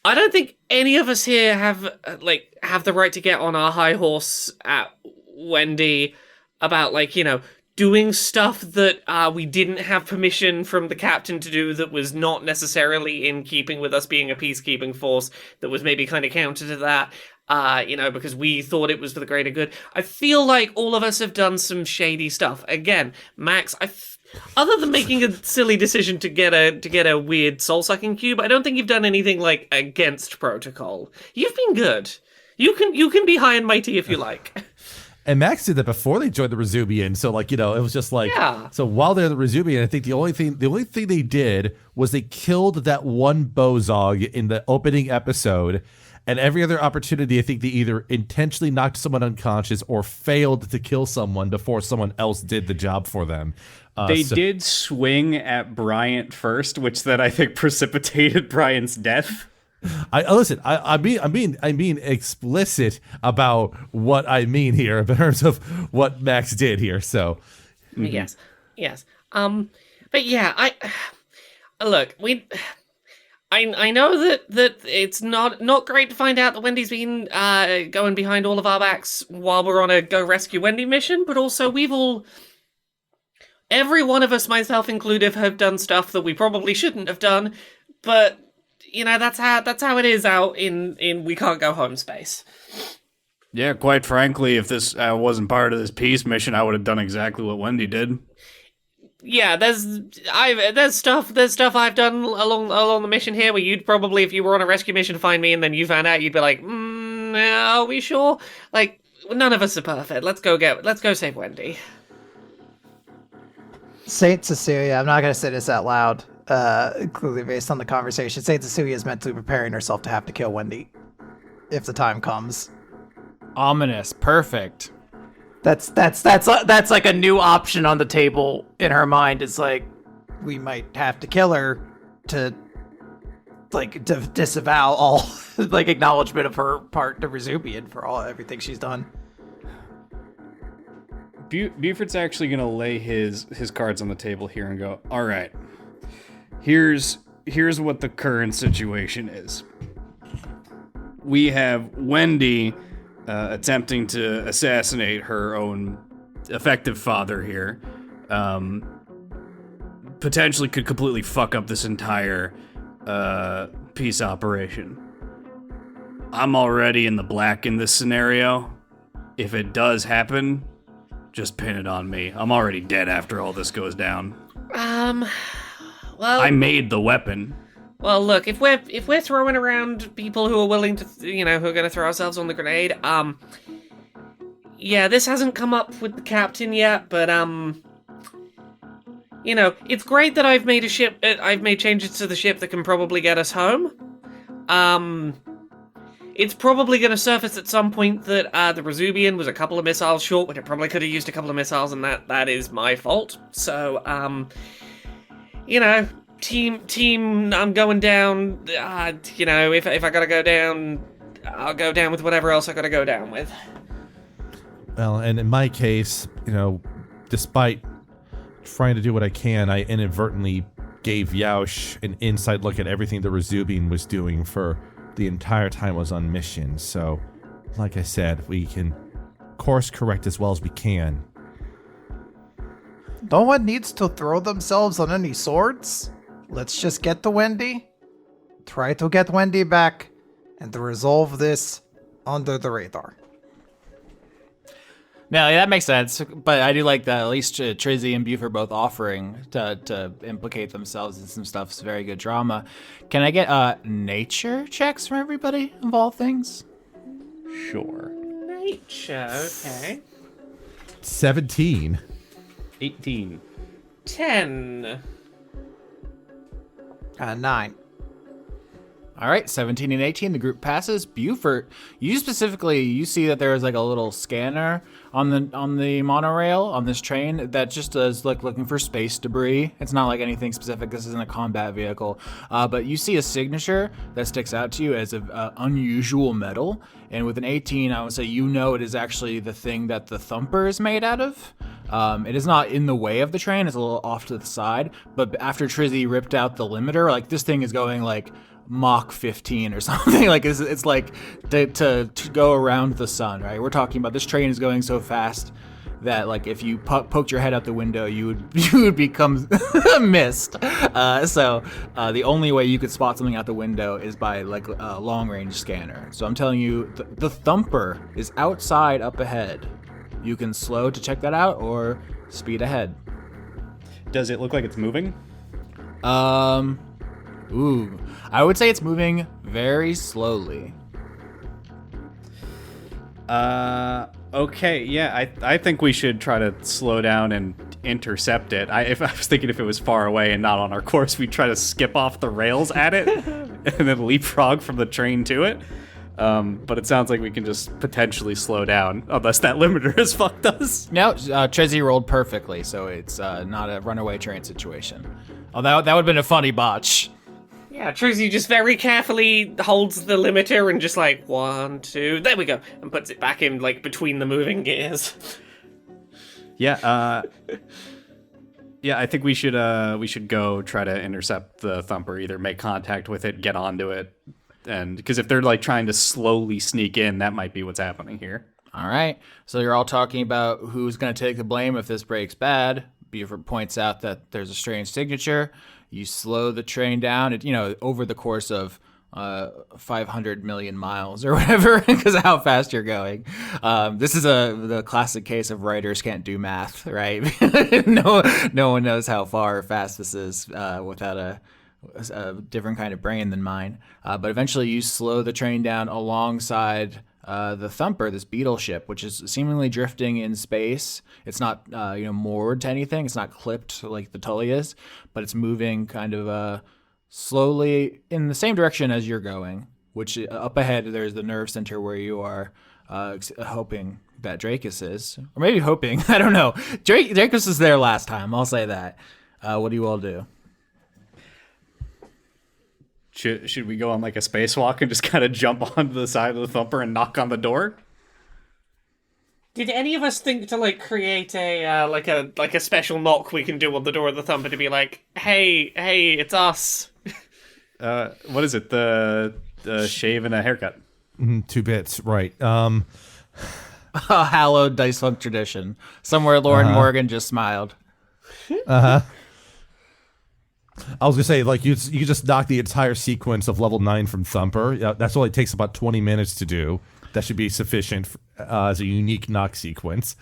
I don't think any of us here have the right to get on our high horse at Wendy about, like, you know, doing stuff that we didn't have permission from the captain to do that was not necessarily in keeping with us being a peacekeeping force, that was maybe kind of counter to that, you know, because we thought it was for the greater good. I feel like all of us have done some shady stuff. Again, Max, other than making a silly decision to get a weird soul-sucking cube, I don't think you've done anything, like, against protocol. You've been good. You can be high and mighty if you like. And Max did that before they joined the Resubian, so, like, you know, it was just like, yeah. So while they're in the Resubian, I think the only thing they did was they killed that one Bozog in the opening episode, and every other opportunity, I think they either intentionally knocked someone unconscious or failed to kill someone before someone else did the job for them. They did swing at Bryant first, which then I think precipitated Bryant's death. I mean explicit about what I mean here in terms of what Max did here. So, yes. But yeah, I know that it's not great to find out that Wendy's been going behind all of our backs while we're on a Go Rescue Wendy mission, but also every one of us, myself included, have done stuff that we probably shouldn't have done, but you know, that's how it is out in we can't go home space. Yeah, quite frankly, if this wasn't part of this peace mission, I would have done exactly what Wendy did. Yeah, there's stuff I've done along the mission here where you'd probably, if you were on a rescue mission, find me and then you found out, you'd be like, are we sure? Like, none of us are perfect. Let's go save Wendy. Saint Cecilia, I'm not going to say this out loud, clearly based on the conversation. Saint Cecilia is mentally preparing herself to have to kill Wendy if the time comes. Ominous. Perfect. That's like a new option on the table in her mind. It's like, we might have to kill her to disavow all like acknowledgement of her part to Resubian for everything she's done. Beaufort's actually gonna lay his cards on the table here and go, all right, here's what the current situation is. We have Wendy attempting to assassinate her own effective father here. Potentially could completely fuck up this entire peace operation. I'm already in the black in this scenario. If it does happen, just pin it on me. I'm already dead after all this goes down. Well, I made the weapon. Well, look, if we're throwing around people who are willing to, who are going to throw ourselves on the grenade, yeah, this hasn't come up with the captain yet, but it's great that I've made changes to the ship that can probably get us home. It's probably going to surface at some point that the Resubian was a couple of missiles short, when it probably could have used a couple of missiles, and that is my fault. So, team, I'm going down. If I gotta go down, I'll go down with whatever else I gotta go down with. Well, and in my case, despite trying to do what I can, I inadvertently gave Yaush an inside look at everything the Resubian was doing for the entire time I was on mission. So, like I said, we can course correct as well as we can. No one needs to throw themselves on any swords. Let's just get to Wendy. Try to get Wendy back. and to resolve this under the radar. No, that makes sense. But I do like that at least Trizzy and Beaufort both offering to implicate themselves in some stuff. It's very good drama. Can I get nature checks from everybody of all things? Sure. Nature, okay. 17. 18. 10. 9. All right, 17 and 18, the group passes. Beaufort, you see that there is like a little scanner on the monorail on this train that just is like looking for space debris. It's not like anything specific. This isn't a combat vehicle, but you see a signature that sticks out to you as an unusual metal. And with an 18, I would say it is actually the thing that the thumper is made out of. It is not in the way of the train. It's a little off to the side. But after Trizzy ripped out the limiter, like this thing is going like Mach 15 or something. Like it's like to go around the sun, right? We're talking about this train is going so fast that like if you poked your head out the window, you would become mist. So the only way you could spot something out the window is by like a long range scanner. So I'm telling you, the thumper is outside up ahead. You can slow to check that out or speed ahead. Does it look like it's moving? Ooh, I would say it's moving very slowly. Okay, yeah, I think we should try to slow down and intercept it. I was thinking if it was far away and not on our course, we'd try to skip off the rails at it and then leapfrog from the train to it. But it sounds like we can just potentially slow down, unless that limiter has fucked us. No, Trizzy rolled perfectly, so it's not a runaway train situation. Although that would have been a funny botch. Yeah, Trizzy just very carefully holds the limiter and just like 1, 2, there we go, and puts it back in like between the moving gears. Yeah, I think we should go try to intercept the thumper, either make contact with it, get onto it, and because if they're like trying to slowly sneak in, that might be what's happening here. All right, so you're all talking about who's going to take the blame if this breaks bad. Beaufort points out that there's a strange signature. You slow the train down, over the course of 500 million miles or whatever, because of how fast you're going. This is the classic case of writers can't do math, right? No one knows how far or fast this is without a different kind of brain than mine. But eventually you slow the train down alongside the thumper, this beetle ship, which is seemingly drifting in space. It's not moored to anything. It's not clipped like the Tully is, but it's moving kind of slowly in the same direction as you're going, which up ahead there's the nerve center where you are hoping that Dracus is. Or maybe hoping, I don't know. Dracus was there last time, I'll say that. What do you all do? Should we go on like a spacewalk and just kind of jump onto the side of the thumper and knock on the door? Did any of us think to like create a like a special knock we can do on the door of the thumper to be like, hey, it's us? What is it? The shave and a haircut. 2 bits, right? A hallowed dice funk tradition. Somewhere Lauren Morgan just smiled. I was gonna say, like, you just knock the entire sequence of level 9 from Thumper. Yeah, that's only takes about 20 minutes to do. That should be sufficient as a unique knock sequence.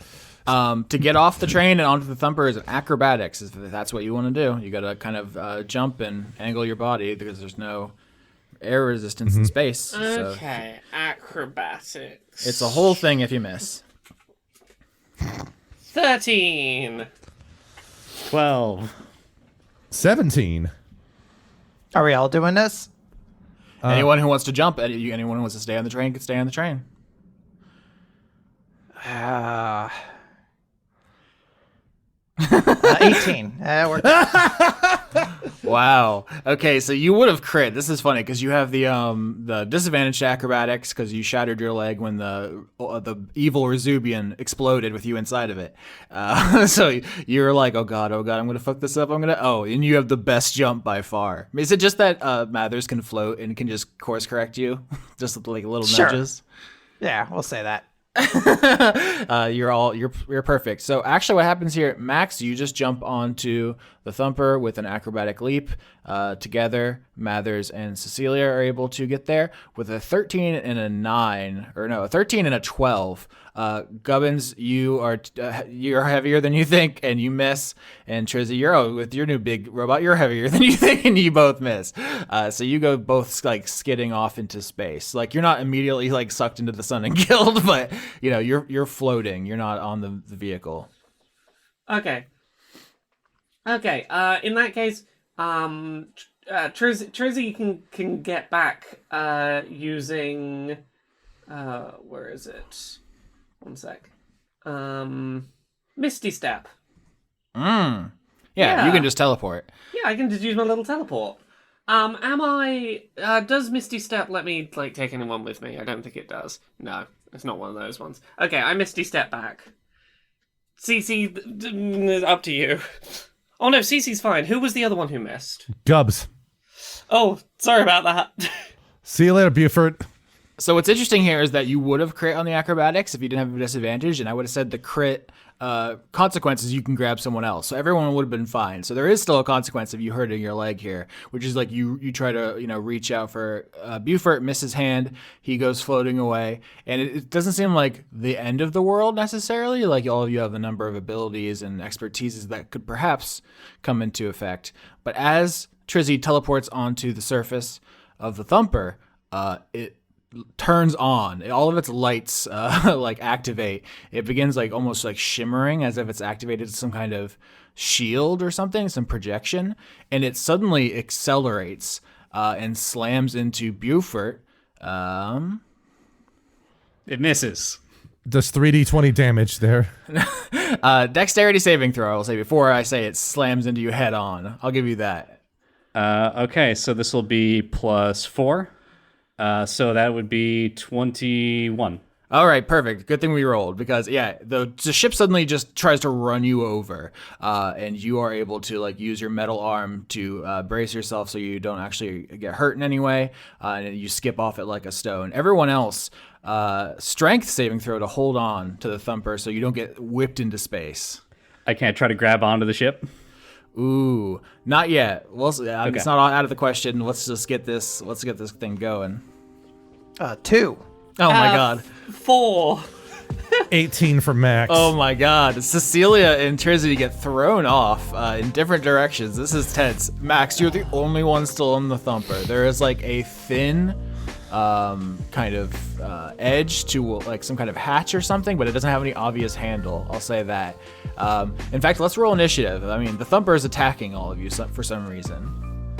To get off the train and onto the thumper is acrobatics. If that's what you want to do, you got to kind of jump and angle your body because there's no air resistance in space. Okay, so acrobatics. It's a whole thing if you miss. 13. 12. 17. Are we all doing this? Anyone who wants to jump, anyone who wants to stay on the train can stay on the train. 18. Wow. Okay, so you would have crit. This is funny because you have the disadvantage to acrobatics because you shattered your leg when the evil Rezubian exploded with you inside of it. So you're like, oh god, I'm gonna fuck this up. And you have the best jump by far. Is it just that Mathers can float and can just course correct you, just with like little nudges? Yeah, we'll say that. You're perfect. So actually what happens here, Max, you just jump onto the thumper with an acrobatic leap. Together, Mathers and Cecilia are able to get there with a 13 and a 9, or no, a 13 and a 12. Gubbins, you're heavier than you think, and you miss. And Trizzy, with your new big robot, you're heavier than you think, and you both miss. So you go both like skidding off into space. Like you're not immediately like sucked into the sun and killed, but you're floating. You're not on the vehicle. Okay. In that case, Trizzy can get back using where is it? One sec. Misty Step. Yeah, you can just teleport. Yeah, I can just use my little teleport. Does Misty Step let me like take anyone with me? I don't think it does. No, it's not one of those ones. Okay, I Misty Step back. Cece, up to you. Oh no, Cece's fine. Who was the other one who missed? Gubbs. Oh, sorry about that. See you later, Beaufort. So what's interesting here is that you would have crit on the acrobatics if you didn't have a disadvantage, and I would have said the crit consequences you can grab someone else. So everyone would have been fine. So there is still a consequence of you hurting your leg here, which is like you try to reach out for Beaufort, miss his hand, he goes floating away, and it doesn't seem like the end of the world necessarily. Like all of you have a number of abilities and expertises that could perhaps come into effect. But as Trizzy teleports onto the surface of the Thumper, it turns on. All of its lights like activate. It begins like almost like shimmering as if it's activated some kind of shield or something, some projection, and it suddenly accelerates and slams into Beaufort. It misses. Does 3d20 damage there. Dexterity saving throw, I'll say, before I say it slams into you head on. I'll give you that. Okay, so this will be +4. So that would be 21. All right, perfect. Good thing we rolled because the ship suddenly just tries to run you over, and you are able to like use your metal arm to brace yourself so you don't actually get hurt in any way, and you skip off it like a stone. Everyone else, strength saving throw to hold on to the Thumper so you don't get whipped into space. I can't try to grab onto the ship. Ooh, not yet. Well, Okay. It's not out of the question. Let's get this thing going. 2. Oh my god. 4. 18 for Max. Oh my god. Cecilia and Trizzy get thrown off in different directions. This is tense. Max, you're the only one still on the Thumper. There is like a thin kind of edge to like some kind of hatch or something, but it doesn't have any obvious handle. I'll say that. In fact, let's roll initiative. I mean, the Thumper is attacking all of you for some reason.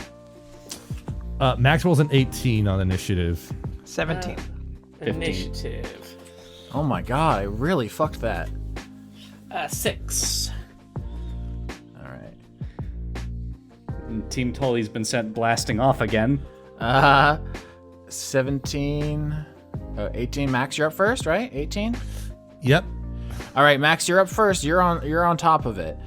Max rolls an 18 on initiative. 17. 15. Initiative. Oh my god, I really fucked that. 6. All right. Team Tully's been sent blasting off again. 17, 18. Max, you're up first, right? 18. Yep. All right, Max, you're up first. You're on top of it.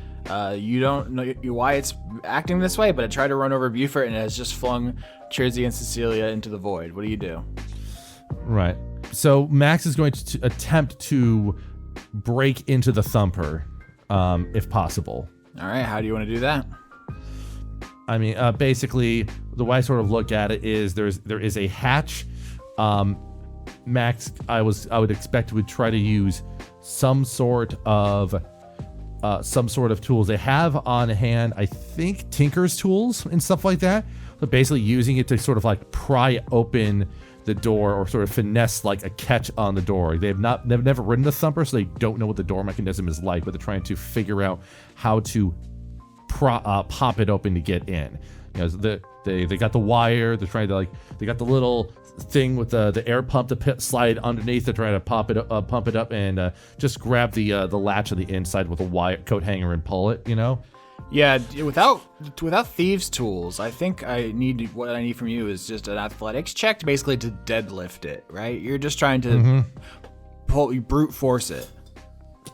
You don't know why it's acting this way, but it tried to run over Beaufort and it has just flung Trizzy and Cecilia into the void. What do you do? Right. So Max is going to attempt to break into the Thumper, if possible. All right, how do you want to do that? I mean, basically, the way I sort of look at it is there is a hatch. Max, I would expect would try to use some sort of tools they have on hand. I think Tinker's tools and stuff like that. But basically using it to sort of like pry open the door or sort of finesse like a catch on the door. They've never ridden a Thumper, so they don't know what the door mechanism is like, but they're trying to figure out how to pop it open to get in. You know, they got the wire. They're trying to they got the little thing with the air pump to slide underneath. They're trying to pump it up and just grab the latch on the inside with a wire coat hanger and pull it. You know. Yeah, without thieves' tools, I think what I need from you is just an athletics check, basically to deadlift it. Right? You're just trying to brute force it.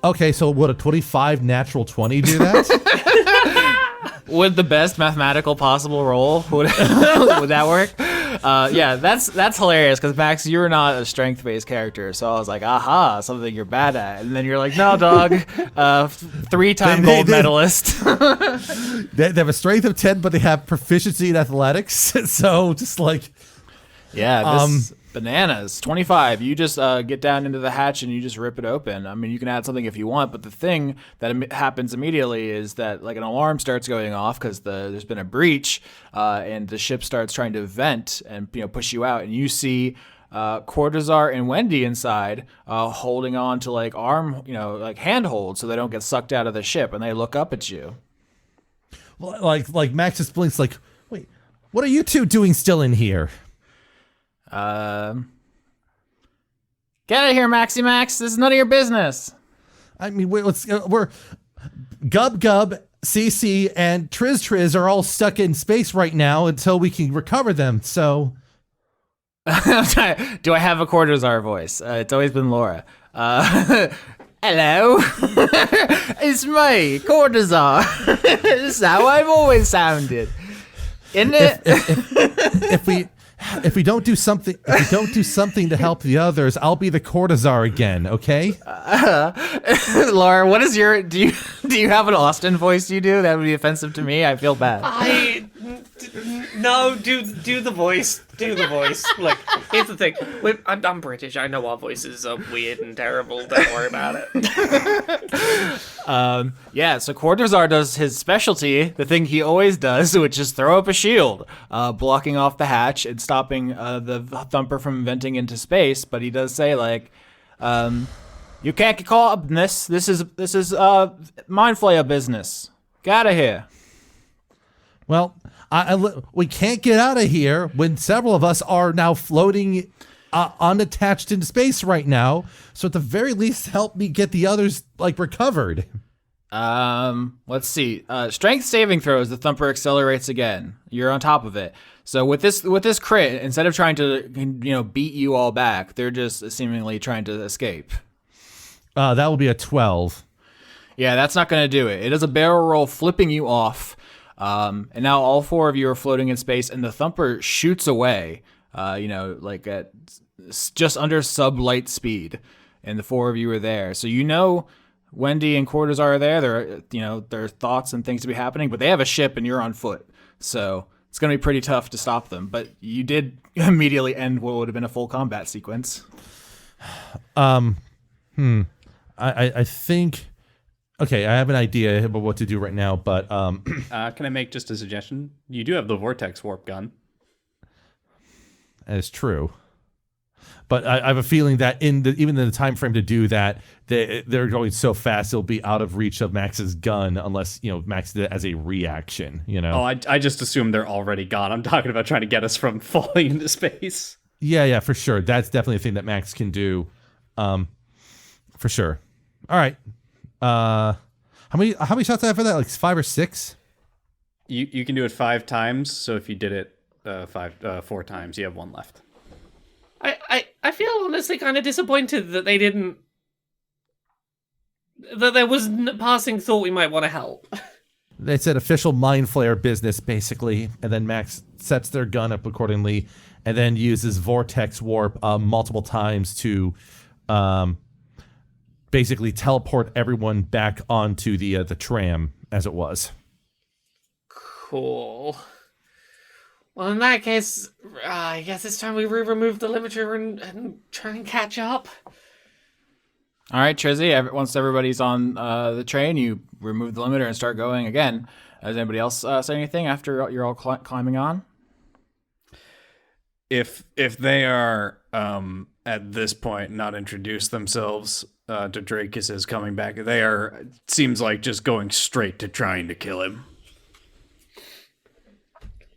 Okay, so would a 25 natural 20 do that? Would the best mathematical possible roll would that work? Yeah, that's hilarious because Max, you're not a strength-based character, so I was like, aha, something you're bad at, and then you're like, no, dog, 3-time gold medalist. They have a strength of 10, but they have proficiency in athletics. So just like, yeah, this bananas. 25. You just get down into the hatch and you just rip it open. I mean, you can add something if you want, but the thing that happens immediately is that like an alarm starts going off because there's been a breach, and the ship starts trying to vent and push you out, and you see Cortazar and Wendy inside, holding on to like like handholds so they don't get sucked out of the ship, and they look up at you. Like Max just blinks like, wait, what are you two doing still in here? Get out of here, Maxie Max. This is none of your business. I mean, we're Gub, CC, and Trizz are all stuck in space right now until we can recover them. So, do I have a Cortazar voice? It's always been Laura. Hello, it's me, Cortazar. This is how I've always sounded, isn't it? If we don't do something to help the others, I'll be the Cortazar again. Okay. Laura, what is your? Do you have an Austin voice? You do? That would be offensive to me. I feel bad. No, do the voice. Do the voice. Look, here's the thing. I'm British. I know our voices are weird and terrible. Don't worry about it. Yeah, so Cortazar does his specialty, the thing he always does, which is throw up a shield, blocking off the hatch and stopping the Thumper from venting into space. But he does say, like, you can't get caught up in this. This is mind flayer business. Get out of here. Well, we can't get out of here when several of us are now floating unattached into space right now. So at the very least, help me get the others like recovered. Let's see. Strength saving throws. The Thumper accelerates again. You're on top of it. So with this crit, instead of trying to beat you all back, they're just seemingly trying to escape. That will be a 12. Yeah, that's not going to do it. It is a barrel roll, flipping you off. And now all four of you are floating in space, and the Thumper shoots away, like at just under sub-light speed, and the four of you are there. So Wendy and Cortazar are there. There are thoughts and things to be happening, but they have a ship, and you're on foot. So it's going to be pretty tough to stop them. But you did immediately end what would have been a full combat sequence. I think... Okay, I have an idea about what to do right now, but... can I make just a suggestion? You do have the Vortex Warp gun. That is true. But I have a feeling that even in the time frame to do that, they're going so fast, it'll be out of reach of Max's gun unless, Max did it as a reaction, Oh, I just assumed they're already gone. I'm talking about trying to get us from falling into space. Yeah, for sure. That's definitely a thing that Max can do. For sure. All right. How many shots do I have for that? Like 5 or 6? You can do it 5 times. So if you did it 4 times, you have 1 left. I feel honestly kind of disappointed that they didn't. That there was passing thought we might want to help. They said official mind flayer business, basically, and then Max sets their gun up accordingly, and then uses vortex warp multiple times to basically teleport everyone back onto the tram as it was. Cool. Well, in that case, I guess it's time we remove the limiter and try and catch up. All right, Trizzy, once everybody's on the train, you remove the limiter and start going again. Does anybody else say anything after you're all climbing on? If they are at this point not introduced themselves to Drakus as coming back, they are, seems like, just going straight to trying to kill him.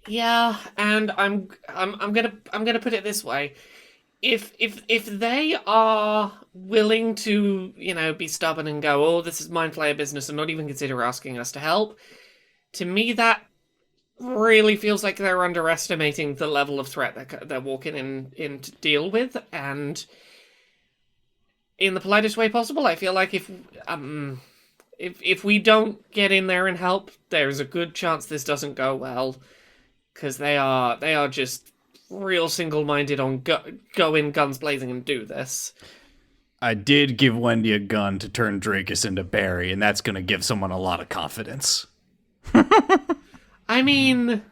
Yeah, and I'm gonna put it this way: if they are willing to, be stubborn and go, oh, this is mind flayer business, and not even consider asking us to help, to me that really feels like they're underestimating the level of threat they're walking in to deal with, and in the politest way possible, I feel like if we don't get in there and help, there's a good chance this doesn't go well. Because they are just real single-minded on go in guns blazing and do this. I did give Wendy a gun to turn Drakus into Barry, and that's going to give someone a lot of confidence. I mean,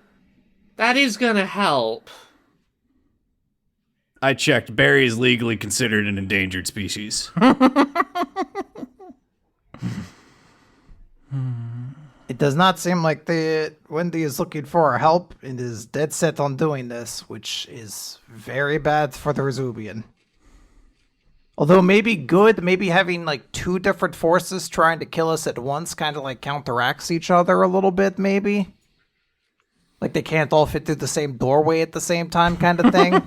that is going to help. I checked. Barry is legally considered an endangered species. It does not seem like Wendy is looking for our help and is dead set on doing this, which is very bad for the Rezubian. Although maybe good, maybe having like two different forces trying to kill us at once kind of like counteracts each other a little bit, maybe. Like they can't all fit through the same doorway at the same time kind of thing.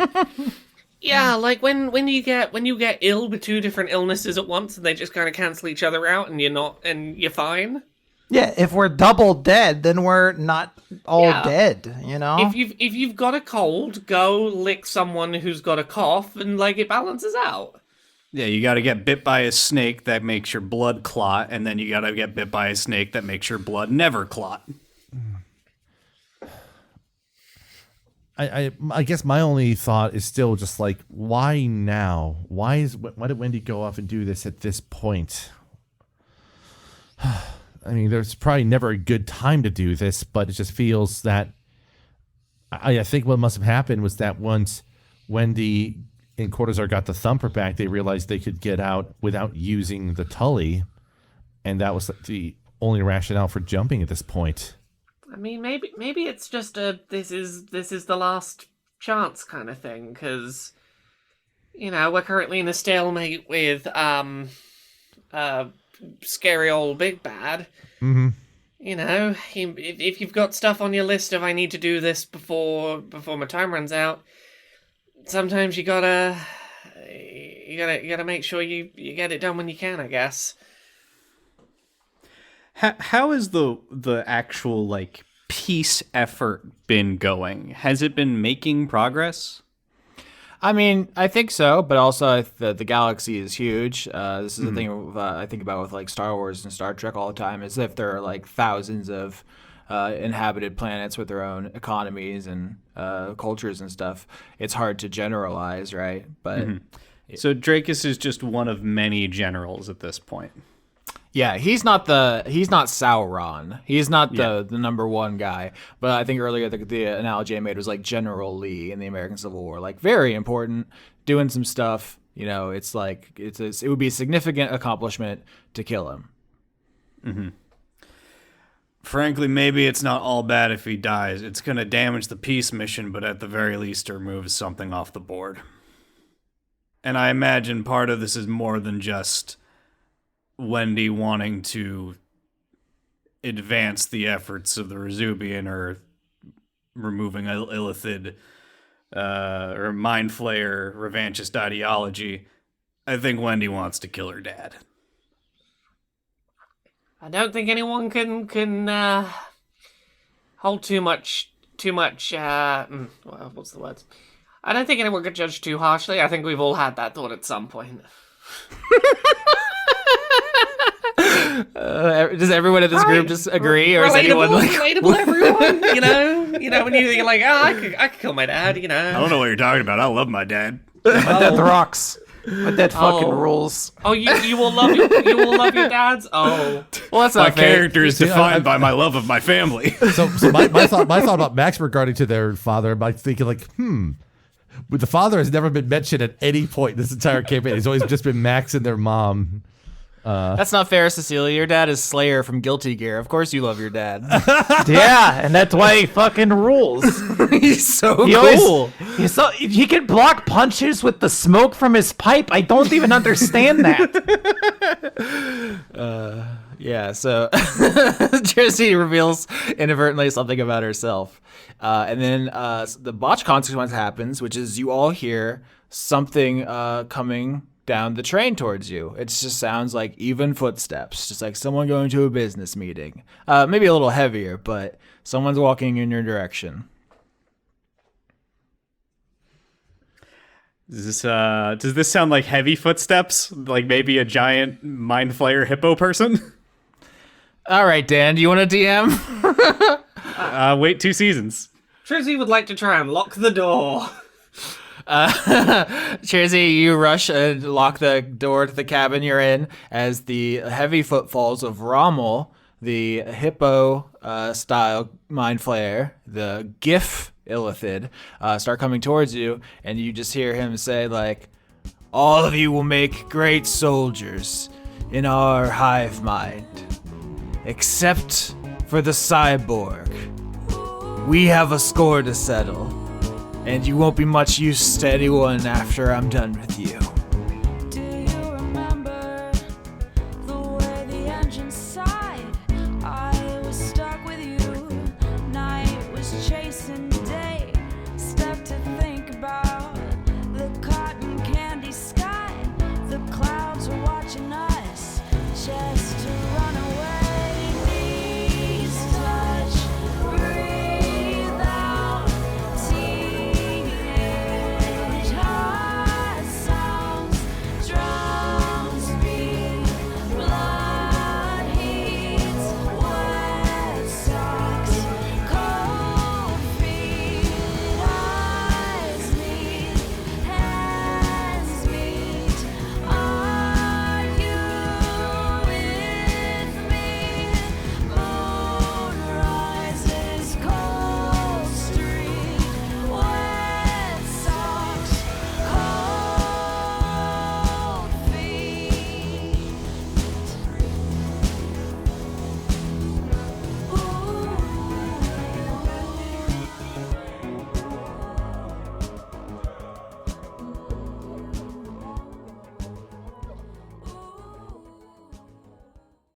Yeah, like when you get ill with two different illnesses at once and they just kind of cancel each other out and you're fine. Yeah, if we're double dead, then we're not all dead, you know? If you've got a cold, go lick someone who's got a cough and like it balances out. Yeah, you got to get bit by a snake that makes your blood clot, and then you got to get bit by a snake that makes your blood never clot. I guess my only thought is still just like, why now? Why did Wendy go off and do this at this point? I mean, there's probably never a good time to do this, but it just feels that I think what must have happened was that once Wendy and Cortazar got the thumper back, they realized they could get out without using the Tully, and that was the only rationale for jumping at this point. I mean, maybe it's just this is the last chance kind of thing, because we're currently in a stalemate with scary old big bad. Mm-hmm. If you've got stuff on your list of I need to do this before my time runs out, sometimes you gotta make sure you get it done when you can, I guess. How has the actual like peace effort been going? Has it been making progress? I mean, I think so, but also the galaxy is huge. This is the thing I think about with like Star Wars and Star Trek all the time, is if there are like thousands of inhabited planets with their own economies and cultures and stuff, it's hard to generalize, right? But So Drakus is just one of many generals at this point. yeah, he's not Sauron. He's not the number one guy. But I think earlier the analogy I made was like General Lee in the American Civil War, like very important, doing some stuff. It's like it would be a significant accomplishment to kill him. Mm-hmm. Frankly, maybe it's not all bad if he dies. It's going to damage the peace mission, but at the very least, it removes something off the board. And I imagine part of this is more than just Wendy wanting to advance the efforts of the Rezubian or removing Illithid or Mind Flayer revanchist ideology. I think Wendy wants to kill her dad. I don't think anyone can hold too much. What's the word? I don't think anyone could judge too harshly. I think we've all had that thought at some point. Does everyone in this group just agree, or is anyone like relatable? Everyone, when you're like, I could kill my dad. I don't know what you're talking about. I love my dad. My dad rocks. My dad fucking rules. Oh, you will love your dads. Oh, well, that's my not fair. character is defined by my love of my family. So my thought about Max regarding to their father, I'm like thinking like, but the father has never been mentioned at any point in this entire campaign. He's always just been Max and their mom. That's not fair, Cecilia. Your dad is Slayer from Guilty Gear. Of course you love your dad. Yeah, and that's why he fucking rules. He's so cool. He can block punches with the smoke from his pipe. I don't even understand that. Yeah, so Trizzy reveals inadvertently something about herself. And then the botch consequence happens, which is you all hear something coming down the train towards you. It just sounds like even footsteps, just like someone going to a business meeting. Maybe a little heavier, but someone's walking in your direction. Does this sound like heavy footsteps? Like maybe a giant Mind Flayer hippo person? All right, Dan, do you want to DM? Wait 2 seasons. Trizzy would like to try and lock the door. Trizzy, you rush and lock the door to the cabin you're in as the heavy footfalls of Rommel, the hippo style mind flayer, the GIF illithid, start coming towards you, and you just hear him say, like, all of you will make great soldiers in our hive mind, except for the cyborg. We have a score to settle, and you won't be much use to anyone after I'm done with you.